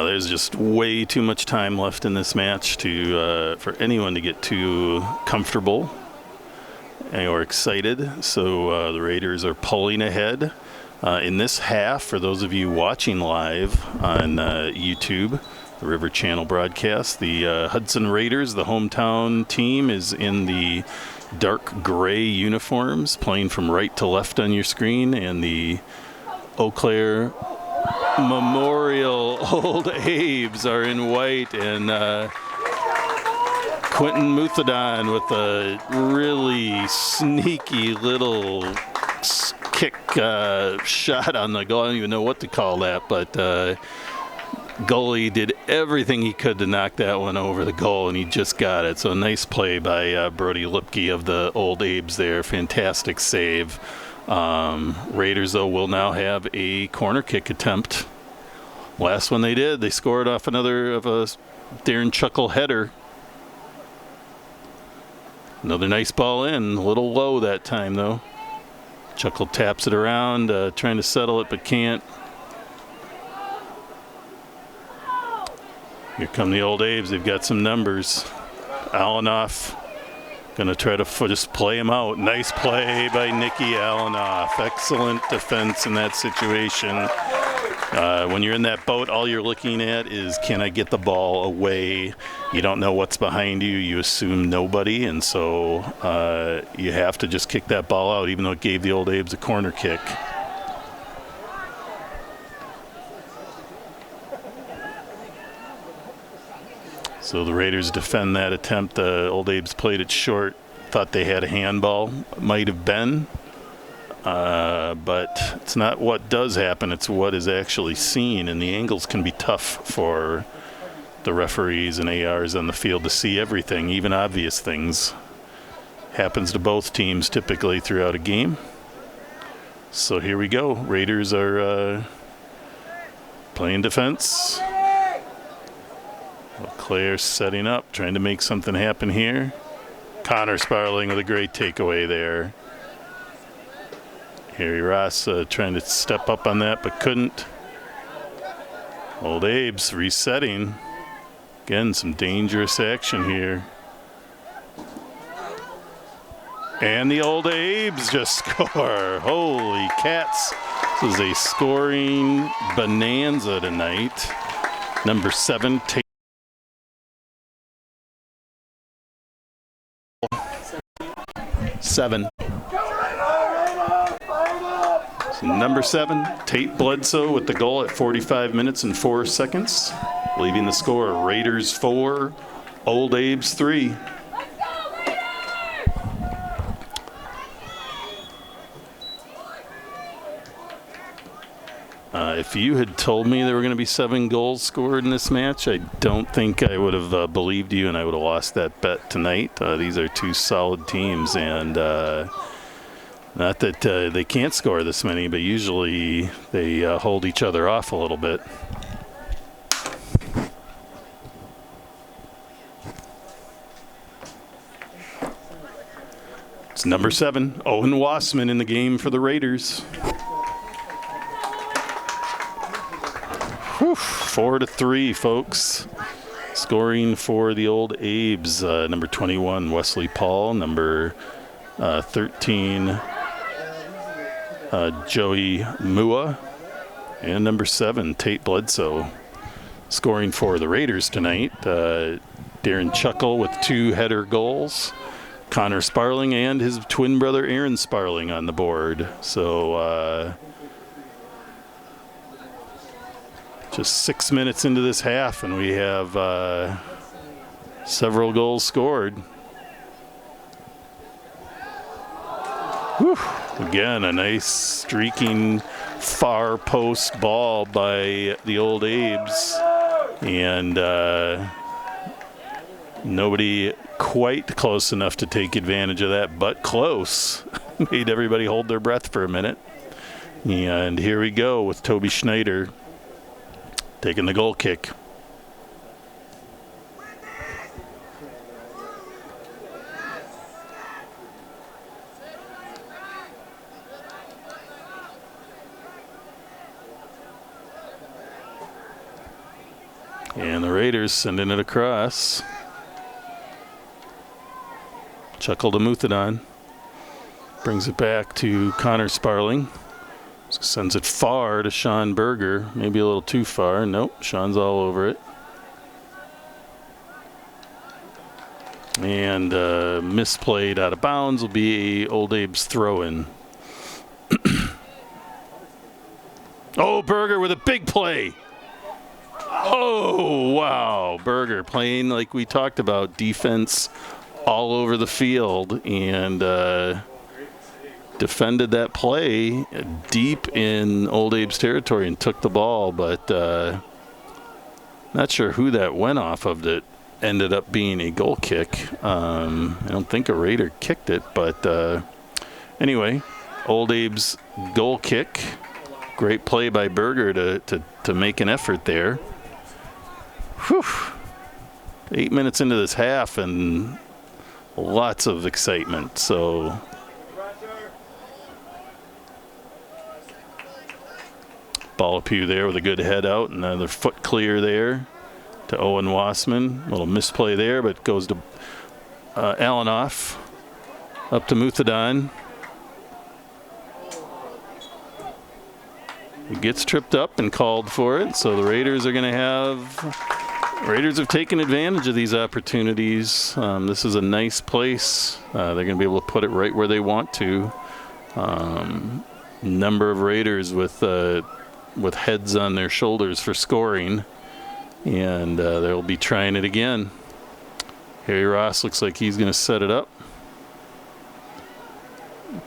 Speaker 1: There's just way too much time left in this match to for anyone to get too comfortable or excited. So the Raiders are pulling ahead. In this half, for those of you watching live on YouTube, the River Channel broadcast, the Hudson Raiders, the hometown team, is in the dark gray uniforms, playing from right to left on your screen, and the Eau Claire Memorial Old Abe's are in white, and Quentin Muthadon with a really sneaky little kick shot on the goal. I don't even know what to call that, but goalie did everything he could to knock that one over the goal, and he just got it. So nice play by Brody Lipke of the Old Abe's there. Fantastic save. Raiders, though, will now have a corner kick attempt. Last one they did, they scored off another of a Darren Chuckle header. Another nice ball in, a little low that time, though. Chuckle taps it around, trying to settle it, but can't. Here come the Old Abe's. They've got some numbers. Allenoff gonna try to just play him out. Nice play by Nicky Allenoff. Excellent defense in that situation. When you're in that boat, all you're looking at is, can I get the ball away? You don't know what's behind you. You assume nobody, and so you have to just kick that ball out, even though it gave the Old Abe's a corner kick. So the Raiders defend that attempt. The Old Abe's played it short. Thought they had a handball. Might have been. But it's not what does happen. It's what is actually seen. And the angles can be tough for the referees and ARs on the field to see everything, even obvious things. Happens to both teams typically throughout a game. So here we go. Raiders are playing defense. Claire setting up, trying to make something happen here. Connor Sparling with a great takeaway there. Harry Ross trying to step up on that, but couldn't. Old Abe's resetting. Again, some dangerous action here. And the Old Abe's just score. Holy cats. This is a scoring bonanza tonight. Number 7, Seven. So number 7, Tate Bledsoe with the goal at 45 minutes and 4 seconds, leaving the score Raiders 4, Old Abe's 3. If you had told me there were going to be 7 goals scored in this match, I don't think I would have believed you, and I would have lost that bet tonight. These are 2 solid teams, and not that they can't score this many, but usually they hold each other off a little bit. It's number 7, Owen Wassman in the game for the Raiders. 4-3, folks. Scoring for the Old Abe's, number 21, Wesley Paul, number 13, Joey Mua, and number 7, Tate Bledsoe. Scoring for the Raiders tonight, Darren Chuckle with 2 header goals, Connor Sparling and his twin brother Aaron Sparling on the board. So just 6 minutes into this half, and we have several goals scored. Whew. Again, a nice streaking far post ball by the Old Abe's, and nobody quite close enough to take advantage of that, but close. Made everybody hold their breath for a minute. And here we go with Toby Schneider taking the goal kick. And the Raiders sending it across. Chuckle to Muthadon. Brings it back to Connor Sparling. Sends it far to Sean Berger. Maybe a little too far. Nope, Sean's all over it. And misplayed out of bounds will be Old Abe's throw-in. Oh, Berger with a big play. Oh, wow. Berger playing like we talked about, defense all over the field, and defended that play deep in Old Abe's territory and took the ball, but not sure who that went off of that ended up being a goal kick. I don't think a Raider kicked it, but anyway, Old Abe's goal kick. Great play by Berger to make an effort there. Whew. 8 minutes into this half and lots of excitement. So Balapew there with a good head out, another foot clear there to Owen Wassman. A little misplay there, but goes to Alanoff. Up to Muthadon. He gets tripped up and called for it, so the Raiders are going to have... Raiders have taken advantage of these opportunities. This is a nice place. They're going to be able to put it right where they want to. Number of Raiders with heads on their shoulders for scoring, and they'll be trying it again. Harry Ross looks like he's going to set it up.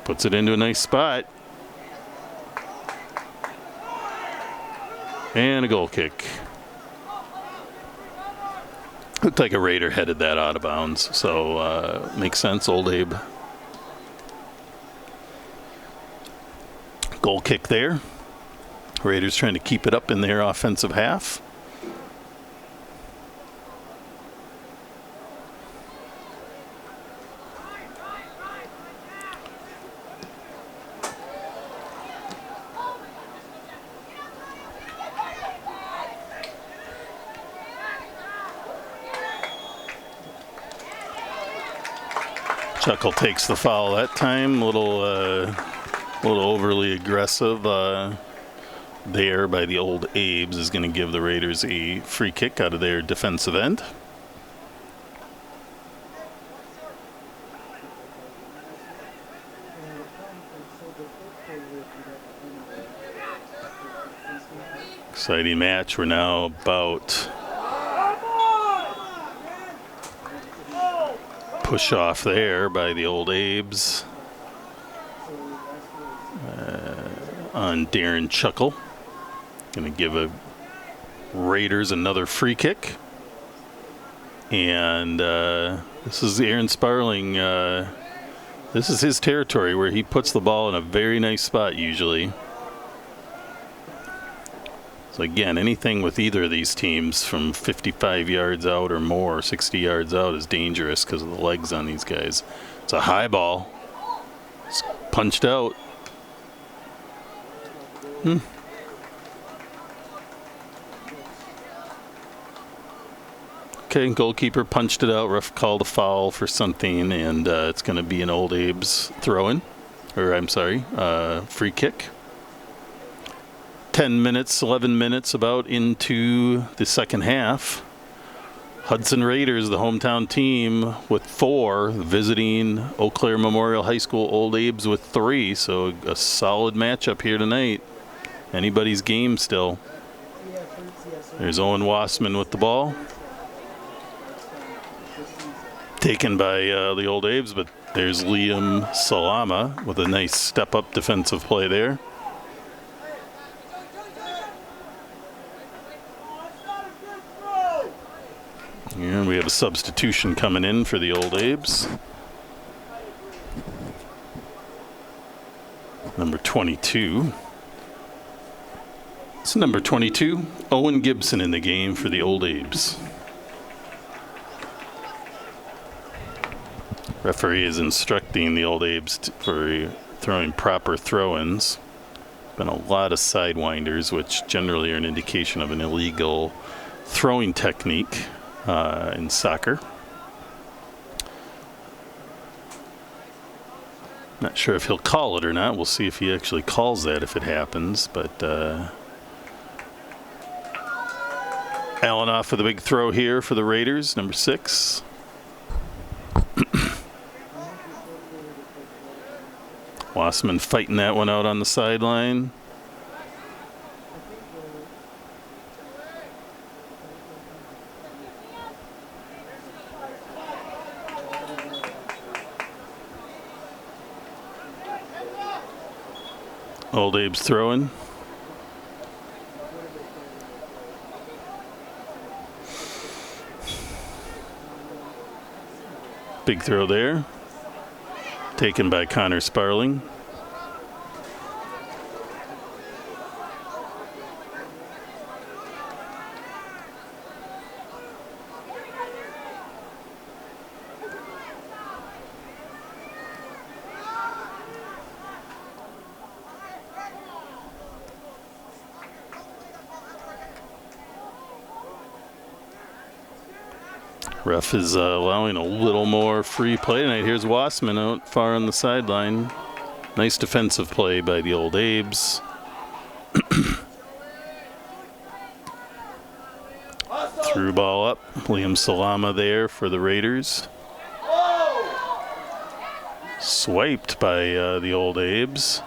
Speaker 1: Puts it into a nice spot. And a goal kick. Looked like a Raider headed that out of bounds, so makes sense, Old Abe. Goal kick there. Raiders trying to keep it up in their offensive half. Chuckle takes the foul that time. A little overly aggressive there by the Old Abes is going to give the Raiders a free kick out of their defensive end. Exciting match. We're now about push off there by the Old Abes on Darren Chuckle. Going to give a Raiders another free kick. And this is Aaron Sparling. This is his territory where he puts the ball in a very nice spot usually. So again, anything with either of these teams from 55 yards out or more, 60 yards out, is dangerous because of the legs on these guys. It's a high ball. It's punched out. Okay, goalkeeper punched it out. Ref called a foul for something, and it's going to be an Old Abe's throw-in. Or, I'm sorry, free kick. 10 minutes, 11 minutes about into the second half. Hudson Raiders, the hometown team, with 4, visiting Eau Claire Memorial High School Old Abes with 3. So a solid matchup here tonight. Anybody's game still. There's Owen Wassman with the ball. Taken by the Old Abes, but there's Liam Salama with a nice step-up defensive play there. And we have a substitution coming in for the Old Abes. Number 22. It's number 22, Owen Gibson in the game for the Old Abes. Referee is instructing the Old Abes for throwing proper throw-ins. Been a lot of sidewinders, which generally are an indication of an illegal throwing technique in soccer. Not sure if he'll call it or not. We'll see if he actually calls that if it happens. But Allen off with a big throw here for the Raiders, number 6. Wassman fighting that one out on the sideline. Old Abe's throwing. Big throw there. Taken by Connor Sparling. Ref is allowing a little more free play tonight. Here's Wassman out far on the sideline. Nice defensive play by the Old Abes. Through ball up. Liam Salama there for the Raiders. Swiped by the Old Abes.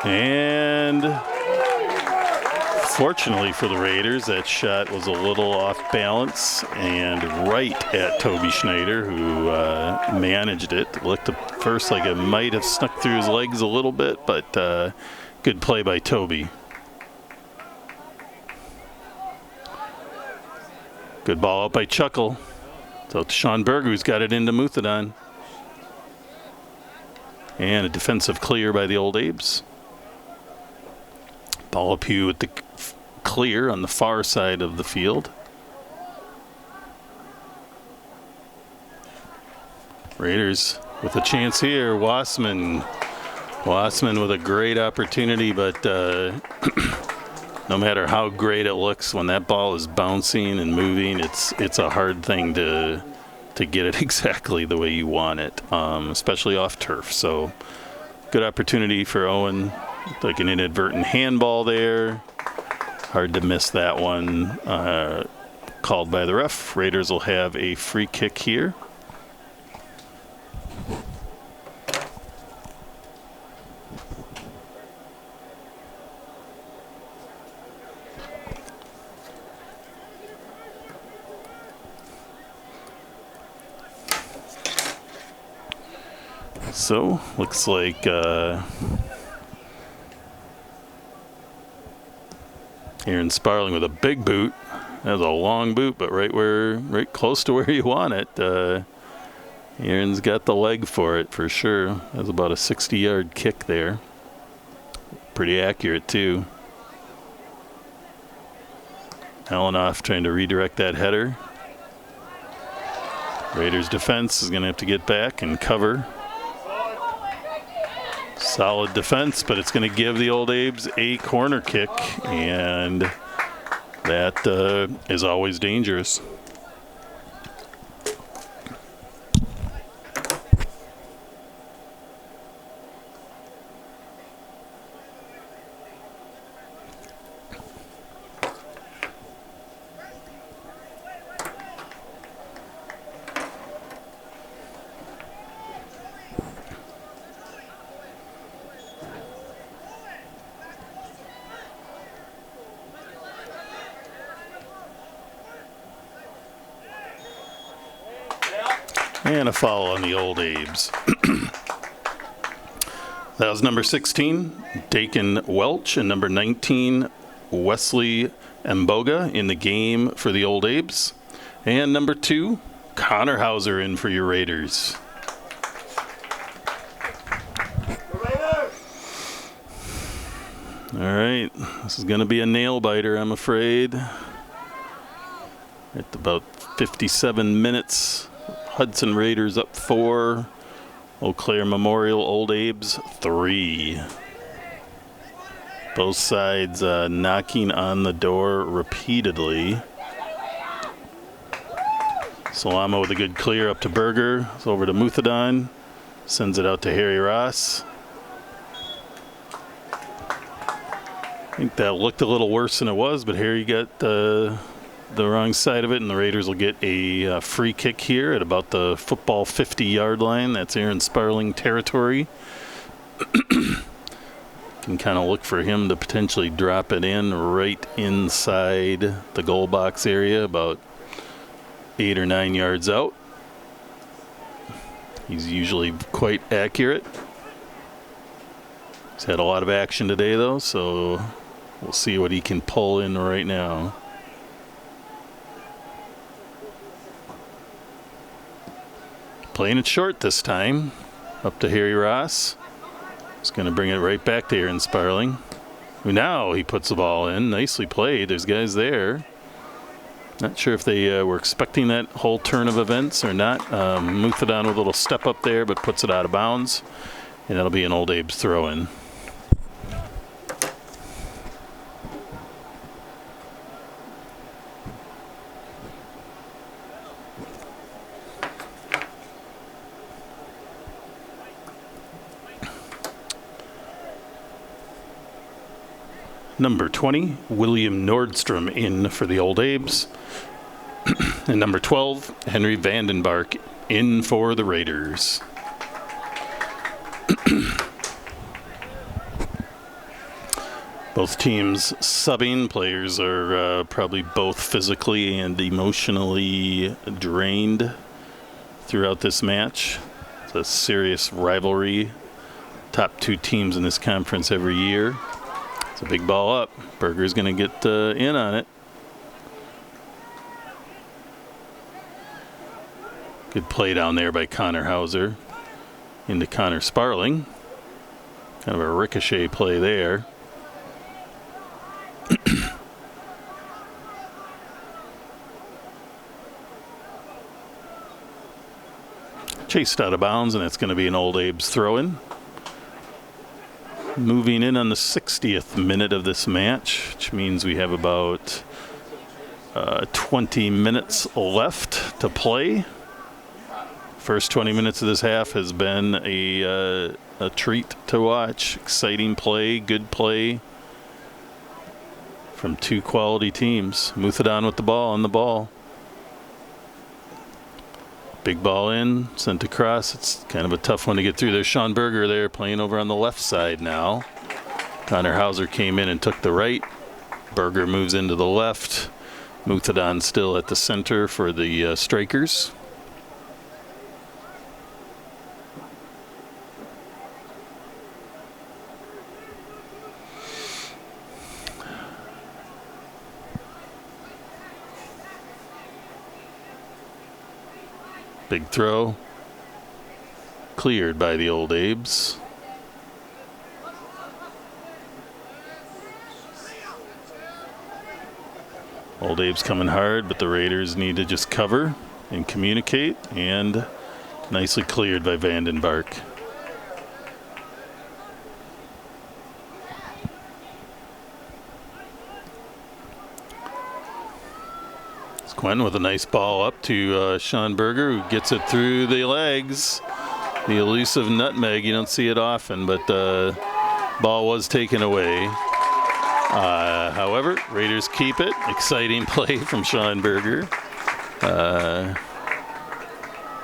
Speaker 1: And fortunately for the Raiders, that shot was a little off balance and right at Toby Schneider, who managed it. It looked at first like it might have snuck through his legs a little bit, but good play by Toby. Good ball out by Chuckle. So it's Sean Berger who's got it into Muthadon. And a defensive clear by the Old Abes. Ball up here with the clear on the far side of the field. Raiders with a chance here. Wassman with a great opportunity, but no matter how great it looks, when that ball is bouncing and moving, it's a hard thing to get it exactly the way you want it, especially off turf. So good opportunity for Owen. Like an inadvertent handball there. Hard to miss that one. Called by the ref. Raiders will have a free kick here. So, looks like Aaron Sparling with a big boot. That was a long boot, but right close to where you want it. Aaron's got the leg for it for sure. That was about a 60-yard kick there. Pretty accurate too. Alenoff trying to redirect that header. Raiders defense is going to have to get back and cover. Solid defense, but it's going to give the Old Abes a corner kick, and that is always dangerous. And a foul on the Old Abes. That was number 16, Dakin Welch, and number 19, Wesley Mboga in the game for the Old Abes. And number 2, Connor Hauser in for your Raiders. All right, this is going to be a nail biter, I'm afraid. At about 57 minutes. Hudson Raiders up 4. Eau Claire Memorial Old Abes 3. Both sides knocking on the door repeatedly. Salama with a good clear up to Berger. It's over to Muthadon. Sends it out to Harry Ross. I think that looked a little worse than it was, but Harry got the wrong side of it, and the Raiders will get a free kick here at about the football 50-yard line. That's Aaron Sparling territory. Can kind of look for him to potentially drop it in right inside the goal box area, about 8 or 9 yards out. He's usually quite accurate. He's had a lot of action today, though, so we'll see what he can pull in right now. Playing it short this time. Up to Harry Ross. He's going to bring it right back to Aaron Sparling. Now he puts the ball in. Nicely played. There's guys there. Not sure if they were expecting that whole turn of events or not. Muthadon with a little step up there, but puts it out of bounds. And that'll be an Old Abe's throw-in. Number 20, William Nordstrom in for the Old Abe's. And number 12, Henry Vandenbark in for the Raiders. Both teams subbing. Players are probably both physically and emotionally drained throughout this match. It's a serious rivalry. Top two teams in this conference every year. It's a big ball up. Berger's going to get in on it. Good play down there by Connor Hauser into Connor Sparling. Kind of a ricochet play there. Chased out of bounds, and it's going to be an Old Abe's throw-in. Moving in on the 60th minute of this match, which means we have about 20 minutes left to play. First 20 minutes of this half has been a treat to watch. Exciting play, good play from two quality teams. Muthadon with the ball on the ball. Big ball in, sent across. It's kind of a tough one to get through. There's Sean Berger there playing over on the left side now. Connor Hauser came in and took the right. Berger moves into the left. Muthadon still at the center for the strikers. Big throw. Cleared by the Old Abe's. Old Abe's coming hard, but the Raiders need to just cover and communicate, and nicely cleared by Vandenbark. Quentin with a nice ball up to Sean Berger, who gets it through the legs. The elusive nutmeg, you don't see it often, but the ball was taken away. However, Raiders keep it. Exciting play from Sean Berger.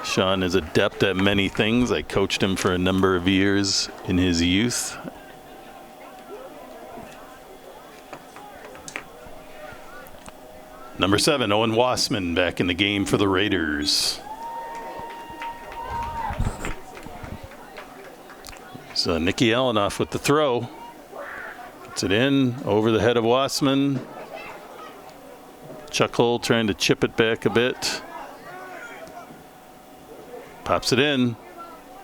Speaker 1: Sean is adept at many things. I coached him for a number of years in his youth. Number 7, Owen Wassman back in the game for the Raiders. So Nicky Allenoff with the throw. Gets it in over the head of Wassman. Chuckle trying to chip it back a bit. Pops it in.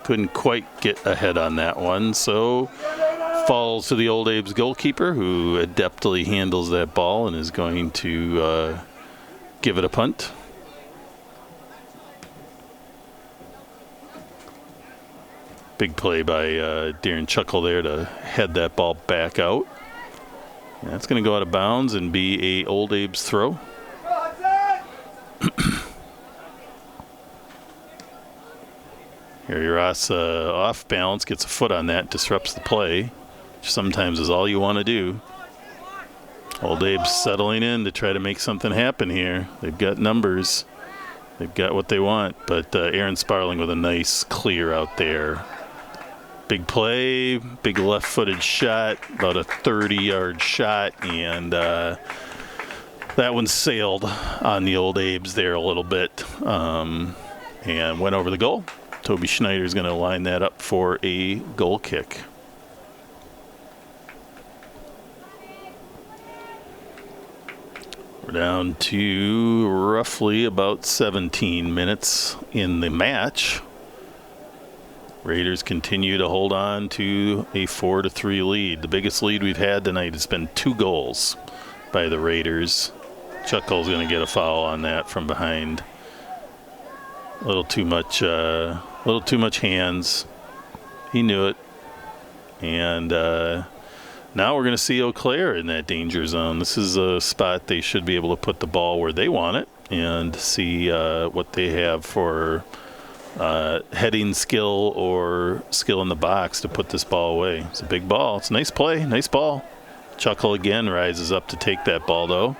Speaker 1: Couldn't quite get ahead on that one, so falls to the Old Abe's goalkeeper, who adeptly handles that ball and is going to give it a punt. Big play by Darren Chuckle there to head that ball back out. That's going to go out of bounds and be a Old Abe's throw. Harry Ross off balance, gets a foot on that, disrupts the play, which sometimes is all you want to do. Old Abe's settling in to try to make something happen here. They've got numbers. They've got what they want, but Aaron Sparling with a nice clear out there. Big play, big left-footed shot, about a 30-yard shot, and that one sailed on the Old Abe's there a little bit and went over the goal. Toby Schneider is going to line that up for a goal kick. We're down to roughly about 17 minutes in the match. Raiders continue to hold on to a 4-3 lead. The biggest lead we've had tonight has been 2 goals by the Raiders. Chuckle's going to get a foul on that from behind. A little too much hands. He knew it. And now we're going to see Eau Claire in that danger zone. This is a spot they should be able to put the ball where they want it and see what they have for heading skill or skill in the box to put this ball away. It's a big ball. It's a nice play. Nice ball. Chuckle again rises up to take that ball, though.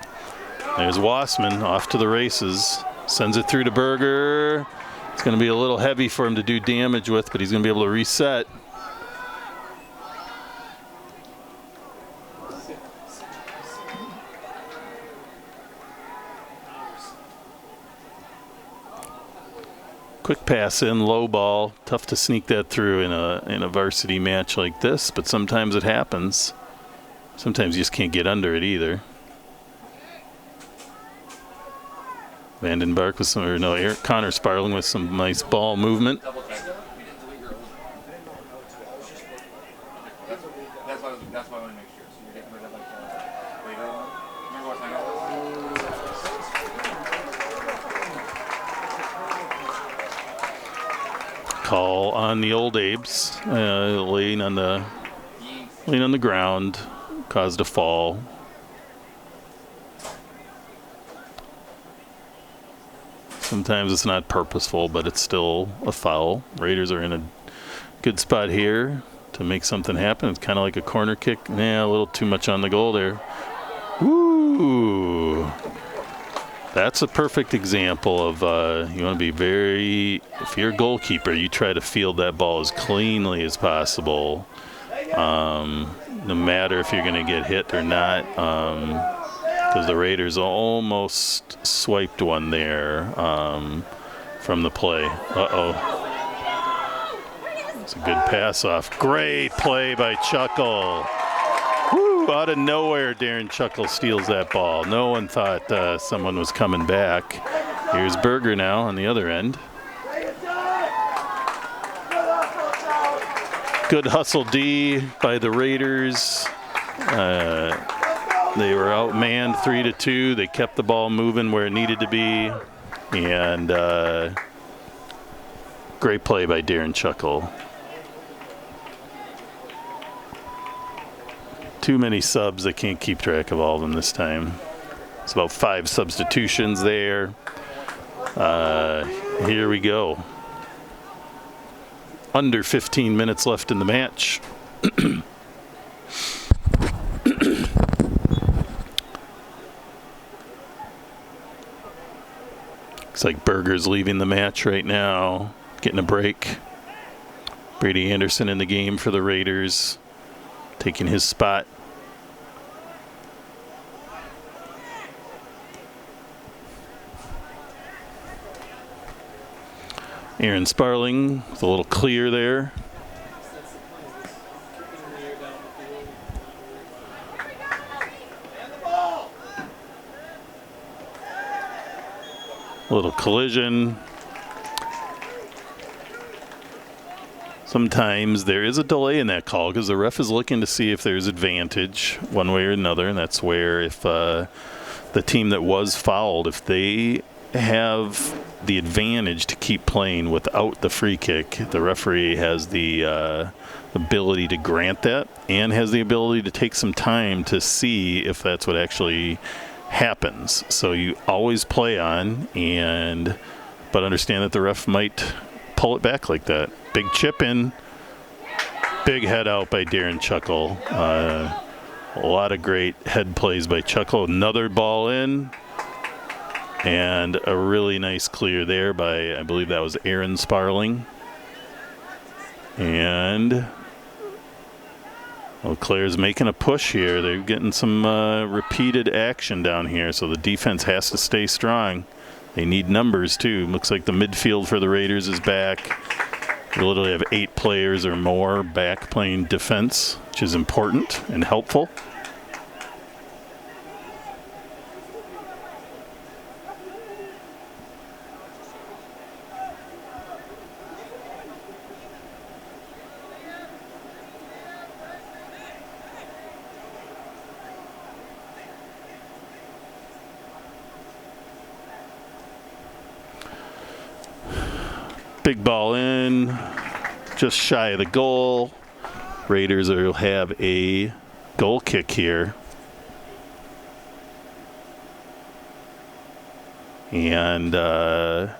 Speaker 1: There's Wassman off to the races. Sends it through to Berger. It's going to be a little heavy for him to do damage with, but he's going to be able to reset. Quick pass in, low ball. Tough to sneak that through in a varsity match like this, but sometimes it happens. Sometimes you just can't get under it either. Vandenberg with some, or no, Eric Connor Sparling with some nice ball movement.
Speaker 4: That's why I want to make sure. So you're getting rid of like later on. Remember what time it was?
Speaker 1: Call on the Old Abe's, laying on the ground, caused a fall. Sometimes it's not purposeful, but it's still a foul. Raiders are in a good spot here to make something happen. It's kind of like a corner kick. Yeah, a little too much on the goal there. Woo! That's a perfect example of you want to be very, if you're a goalkeeper, you try to field that ball as cleanly as possible, no matter if you're going to get hit or not. Because the Raiders almost swiped one there from the play. Uh-oh. It's a good pass off. Great play by Chuckle. Woo! Out of nowhere, Darren Chuckle steals that ball. No one thought someone was coming back. Here's Berger now on the other end. Good hustle D by the Raiders. They were outmanned 3-2. They kept the ball moving where it needed to be. And great play by Darren Chuckle. Too many subs. I can't keep track of all of them this time. It's about 5 substitutions there. Here we go. Under 15 minutes left in the match. Looks like Berger's leaving the match right now, getting a break. Brady Anderson in the game for the Raiders, taking his spot. Aaron Sparling with a little clear there. A little collision. Sometimes there is a delay in that call because the ref is looking to see if there's advantage one way or another, and that's where if the team that was fouled, if they have the advantage to keep playing without the free kick. The referee has the ability to grant that and has the ability to take some time to see if that's what actually happens. So you always play on, but understand that the ref might pull it back like that. Big chip in, big head out by Darren Chuckle. A lot of great head plays by Chuckle. Another ball in, and a really nice clear there by, I believe that was Aaron Sparling. And Eau Claire's making a push here. They're getting some repeated action down here, so the defense has to stay strong. They need numbers, too. Looks like the midfield for the Raiders is back. They literally have 8 players or more back playing defense, which is important and helpful. Big ball in, just shy of the goal. Raiders will have a goal kick here. And it's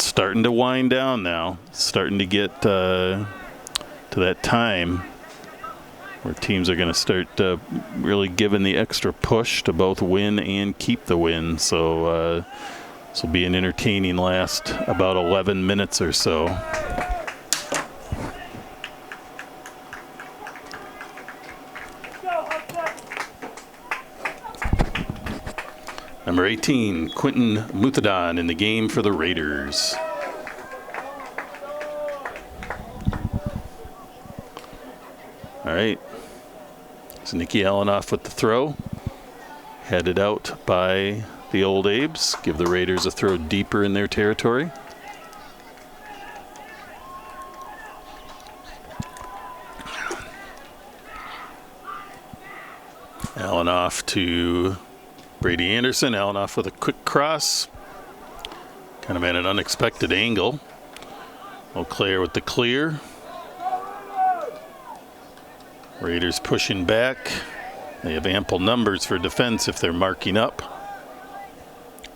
Speaker 1: starting to wind down now. It's starting to get to that time where teams are going to start really giving the extra push to both win and keep the win. So this will be an entertaining last about 11 minutes or so. Number 18, Quentin Muthadon in the game for the Raiders. All right. It's Nicky Allenoff with the throw. Headed out by the Old Abes. Give the Raiders a throw deeper in their territory. Allenoff to Brady Anderson. Allenoff with a quick cross. Kind of at an unexpected angle. Eau Claire with the clear. Raiders pushing back. They have ample numbers for defense if they're marking up.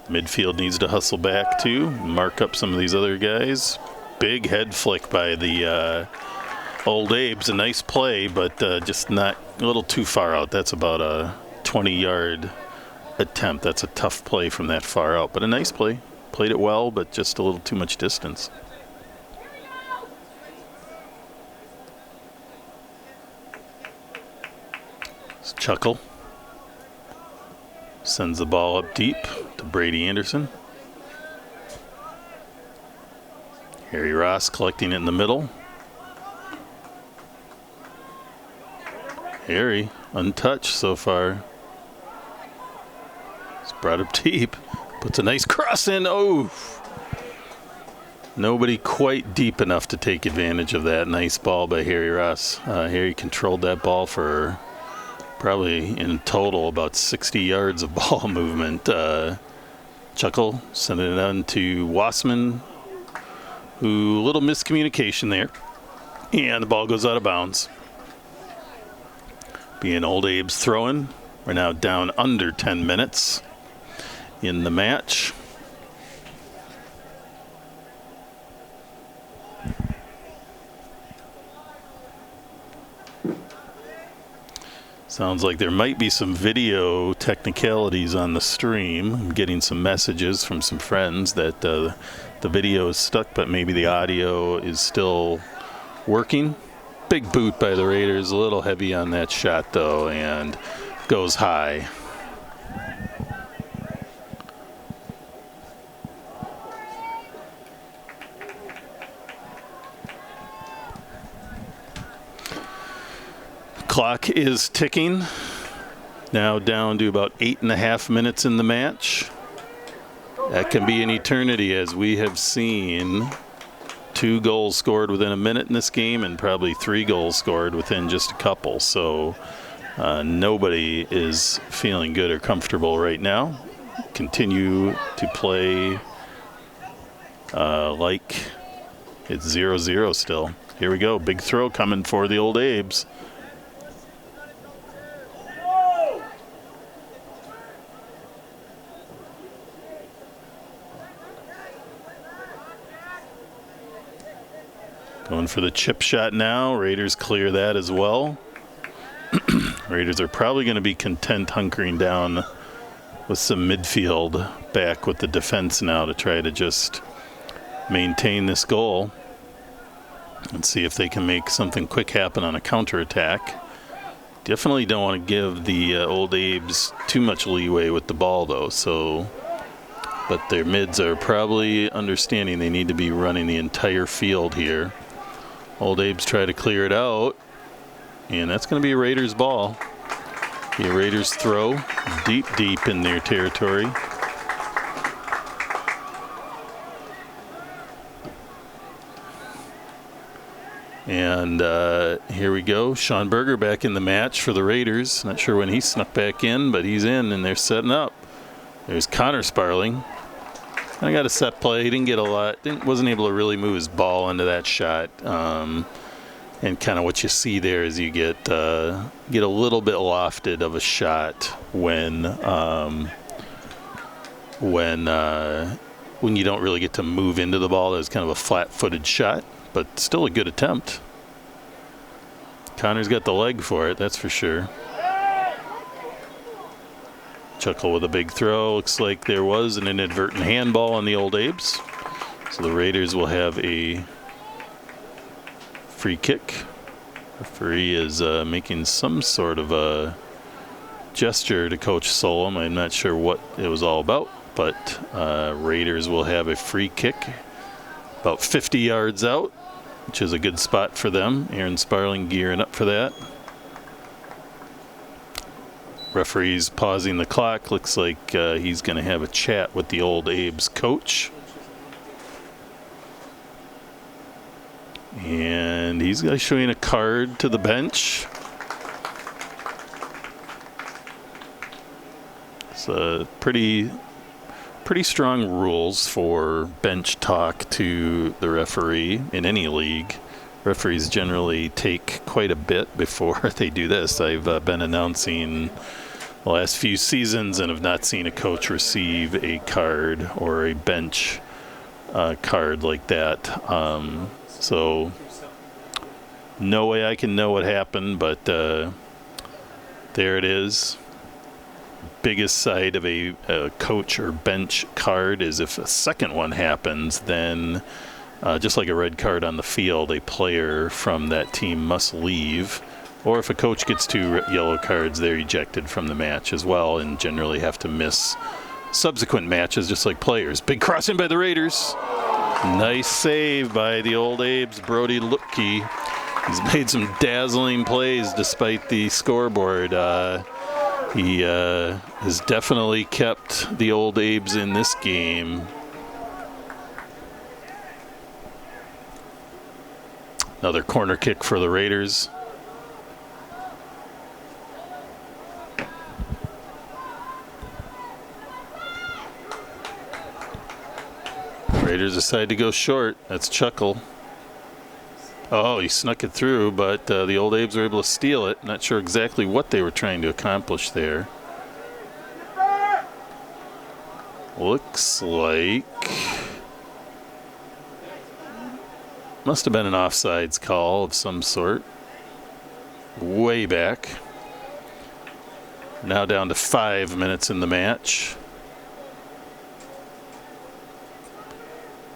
Speaker 1: Midfield needs to hustle back too, mark up some of these other guys. Big head flick by the Old Abes. A nice play, but just not a little too far out. That's about a 20-yard attempt. That's a tough play from that far out, but a nice play. Played it well, but just a little too much distance. It's Chuckle. Sends the ball up deep to Brady Anderson. Harry Ross collecting it in the middle. Harry, untouched so far. It's brought up deep. Puts a nice cross in. Oh! Nobody quite deep enough to take advantage of that. Nice ball by Harry Ross. Harry controlled that ball for probably in total about 60 yards of ball movement. Chuckle sending it on to Wassman, who, little miscommunication there. And the ball goes out of bounds. Being Old Abe's throwing. We're now down under 10 minutes in the match. Sounds like there might be some video technicalities on the stream. I'm getting some messages from some friends that the video is stuck, but maybe the audio is still working. Big boot by the Raiders, a little heavy on that shot though, and goes high. Clock is ticking. Now down to about 8.5 minutes in the match. That can be an eternity, as we have seen 2 goals scored within a minute in this game and probably 3 goals scored within just a couple. So nobody is feeling good or comfortable right now. continue to play like it's 0-0 still. Here we go. Big throw coming for the Old Abes. Going for the chip shot now. Raiders clear that as well. Raiders are probably going to be content hunkering down with some midfield back with the defense now to try to just maintain this goal and see if they can make something quick happen on a counterattack. Definitely don't want to give the Old Abes too much leeway with the ball, though. But their mids are probably understanding they need to be running the entire field here. Old Abes try to clear it out, and that's going to be a Raiders ball. The Raiders throw deep in their territory. And here we go. Sean Berger back in the match for the Raiders. Not sure when he snuck back in, but he's in, and they're setting up. There's Connor Sparling. I got a set play. He didn't get a lot. Wasn't able to really move his ball into that shot. And kind of what you see there is you get a little bit lofted of a shot when you don't really get to move into the ball. It's kind of a flat-footed shot, but still a good attempt. Connor's got the leg for it, that's for sure. Chuckle with a big throw. Looks like there was an inadvertent handball on the Old Abes. So the Raiders will have a free kick. Referee is making some sort of a gesture to Coach Solom. I'm not sure what it was all about, but Raiders will have a free kick about 50 yards out, which is a good spot for them. Aaron Sparling gearing up for that. Referee's pausing the clock. Looks like he's going to have a chat with the Old Abes coach. And he's showing a card to the bench. It's pretty strong rules for bench talk to the referee in any league. Referees generally take quite a bit before they do this. I've been announcing the last few seasons and have not seen a coach receive a card or a bench card like that. So no way I can know what happened, but there it is. Biggest side of a coach or bench card is if a second one happens, then just like a red card on the field, a player from that team must leave. Or if a coach gets 2 yellow cards, they're ejected from the match as well and generally have to miss subsequent matches just like players. Big crossing by the Raiders. Nice save by the Old Abes, Brody Lupke. He's made some dazzling plays despite the scoreboard. He has definitely kept the Old Abes in this game. Another corner kick for the Raiders. Raiders decide to go short. That's Chuckle. Oh, he snuck it through, but the Old Abes were able to steal it. Not sure exactly what they were trying to accomplish there. Looks like must have been an offsides call of some sort. Way back. Now down to 5 minutes in the match.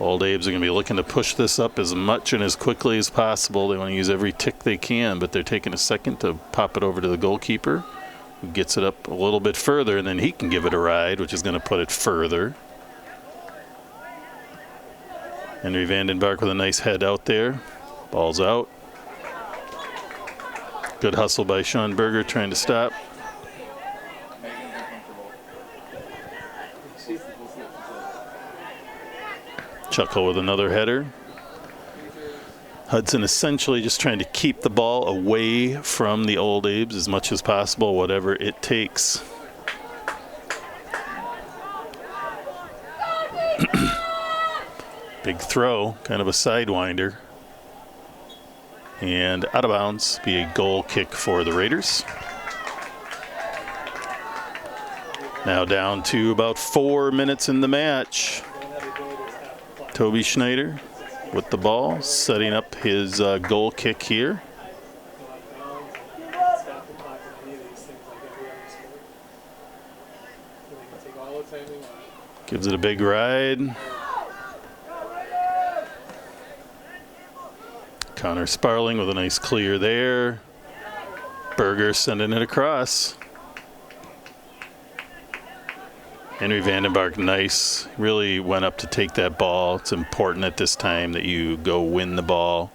Speaker 1: Old Abes are going to be looking to push this up as much and as quickly as possible. They want to use every tick they can, but they're taking a second to pop it over to the goalkeeper, who gets it up a little bit further, and then he can give it a ride, which is going to put it further. Henry Vandenbark with a nice head out there. Ball's out. Good hustle by Sean Berger trying to stop. Chuckle with another header. Hudson essentially just trying to keep the ball away from the Old Abes as much as possible, whatever it takes. Big throw, kind of a sidewinder. And out of bounds, be a goal kick for the Raiders. Now down to about 4 minutes in the match. Toby Schneider with the ball, setting up his goal kick here. Gives it a big ride. Connor Sparling with a nice clear there. Berger sending it across. Henry Vandenberg, nice. Really went up to take that ball. It's important at this time that you go win the ball.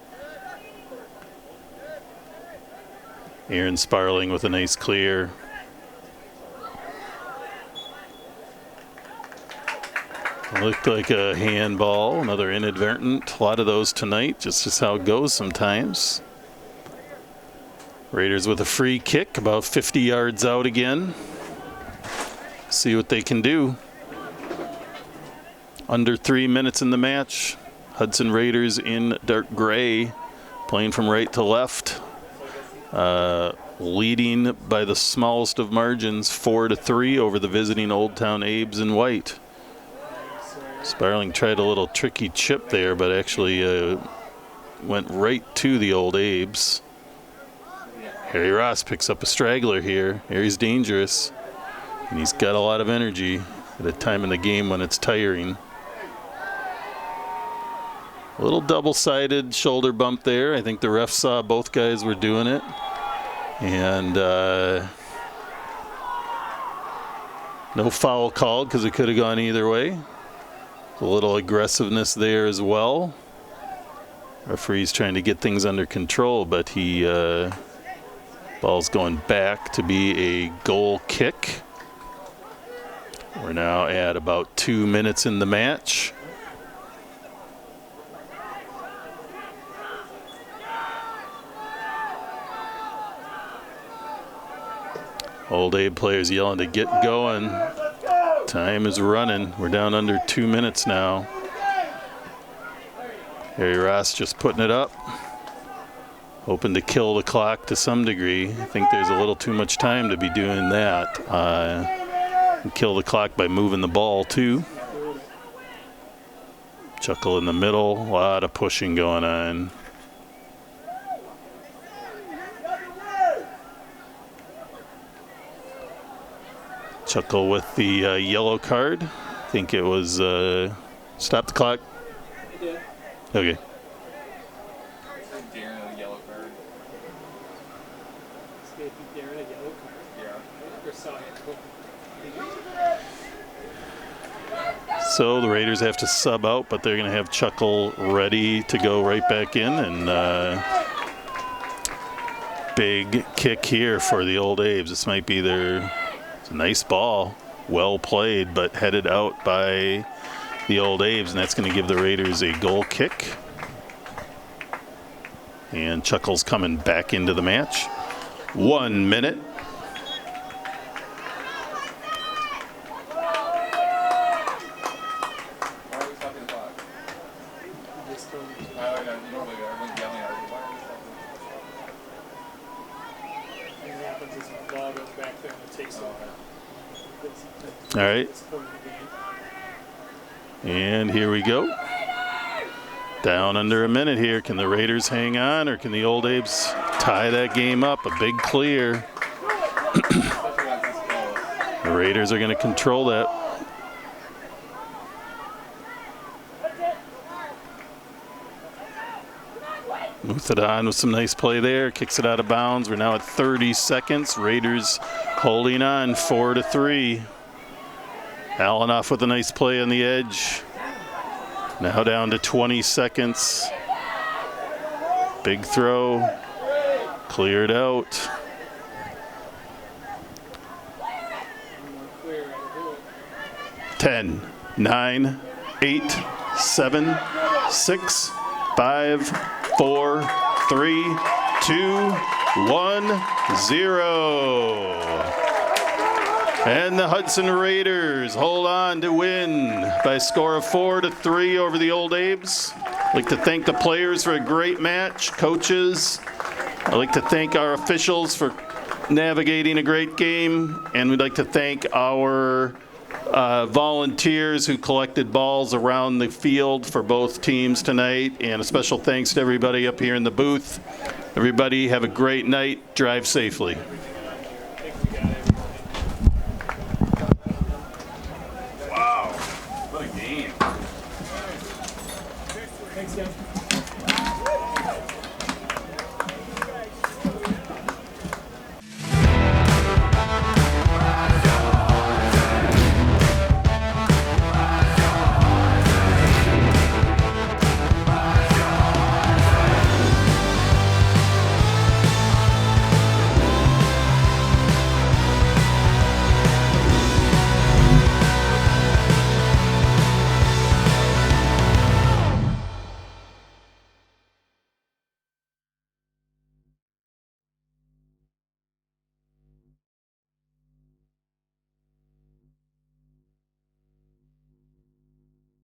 Speaker 1: Aaron Sparling with a nice clear. Looked like a handball, another inadvertent. A lot of those tonight, just how it goes sometimes. Raiders with a free kick, about 50 yards out again. See what they can do. Under 3 minutes in the match. Hudson Raiders in dark gray, playing from right to left. Leading by the smallest of margins, 4-3 over the visiting Old Town Abes in white. Sparling tried a little tricky chip there, but actually went right to the old Abes. Harry Ross picks up a straggler here. Harry's dangerous, and he's got a lot of energy at a time in the game when it's tiring. A little double-sided shoulder bump there. I think the ref saw both guys were doing it. And no foul called because it could have gone either way. A little aggressiveness there as well. Referee's trying to get things under control, but ball's going back to be a goal kick. We're now at about 2 minutes in the match. Old Abe players yelling to get going. Time is running. We're down under 2 minutes now. Harry Ross just putting it up. Hoping to kill the clock to some degree. I think there's a little too much time to be doing that. Kill the clock by moving the ball too. Chuckle in the middle. A lot of pushing going on. Chuckle with the yellow card. I think it was stop the clock. Okay. So the Raiders have to sub out, but they're going to have Chuckle ready to go right back in. And big kick here for the old Abes. This might be their... It's a nice ball, well played, but headed out by the old Abes, and that's going to give the Raiders a goal kick. And Chuckle's coming back into the match. 1 minute. All right. And here we go. Down under a minute here. Can the Raiders hang on, or can the old Abes tie that game up? A big clear. The Raiders are going to control that. Moves it on with some nice play there. Kicks it out of bounds. We're now at 30 seconds. Raiders holding on 4-3. Allen off with a nice play on the edge. Now down to 20 seconds. Big throw. Cleared out. Ten, 9, 8, 7, 6, 5, 4, 3, 2, 1, 0. And the Hudson Raiders hold on to win by a score of 4-3 over the Old Abes. I'd like to thank the players for a great match, coaches. I'd like to thank our officials for navigating a great game, and we'd like to thank our volunteers who collected balls around the field for both teams tonight, and a special thanks to everybody up here in the booth. Everybody have a great night. Drive safely.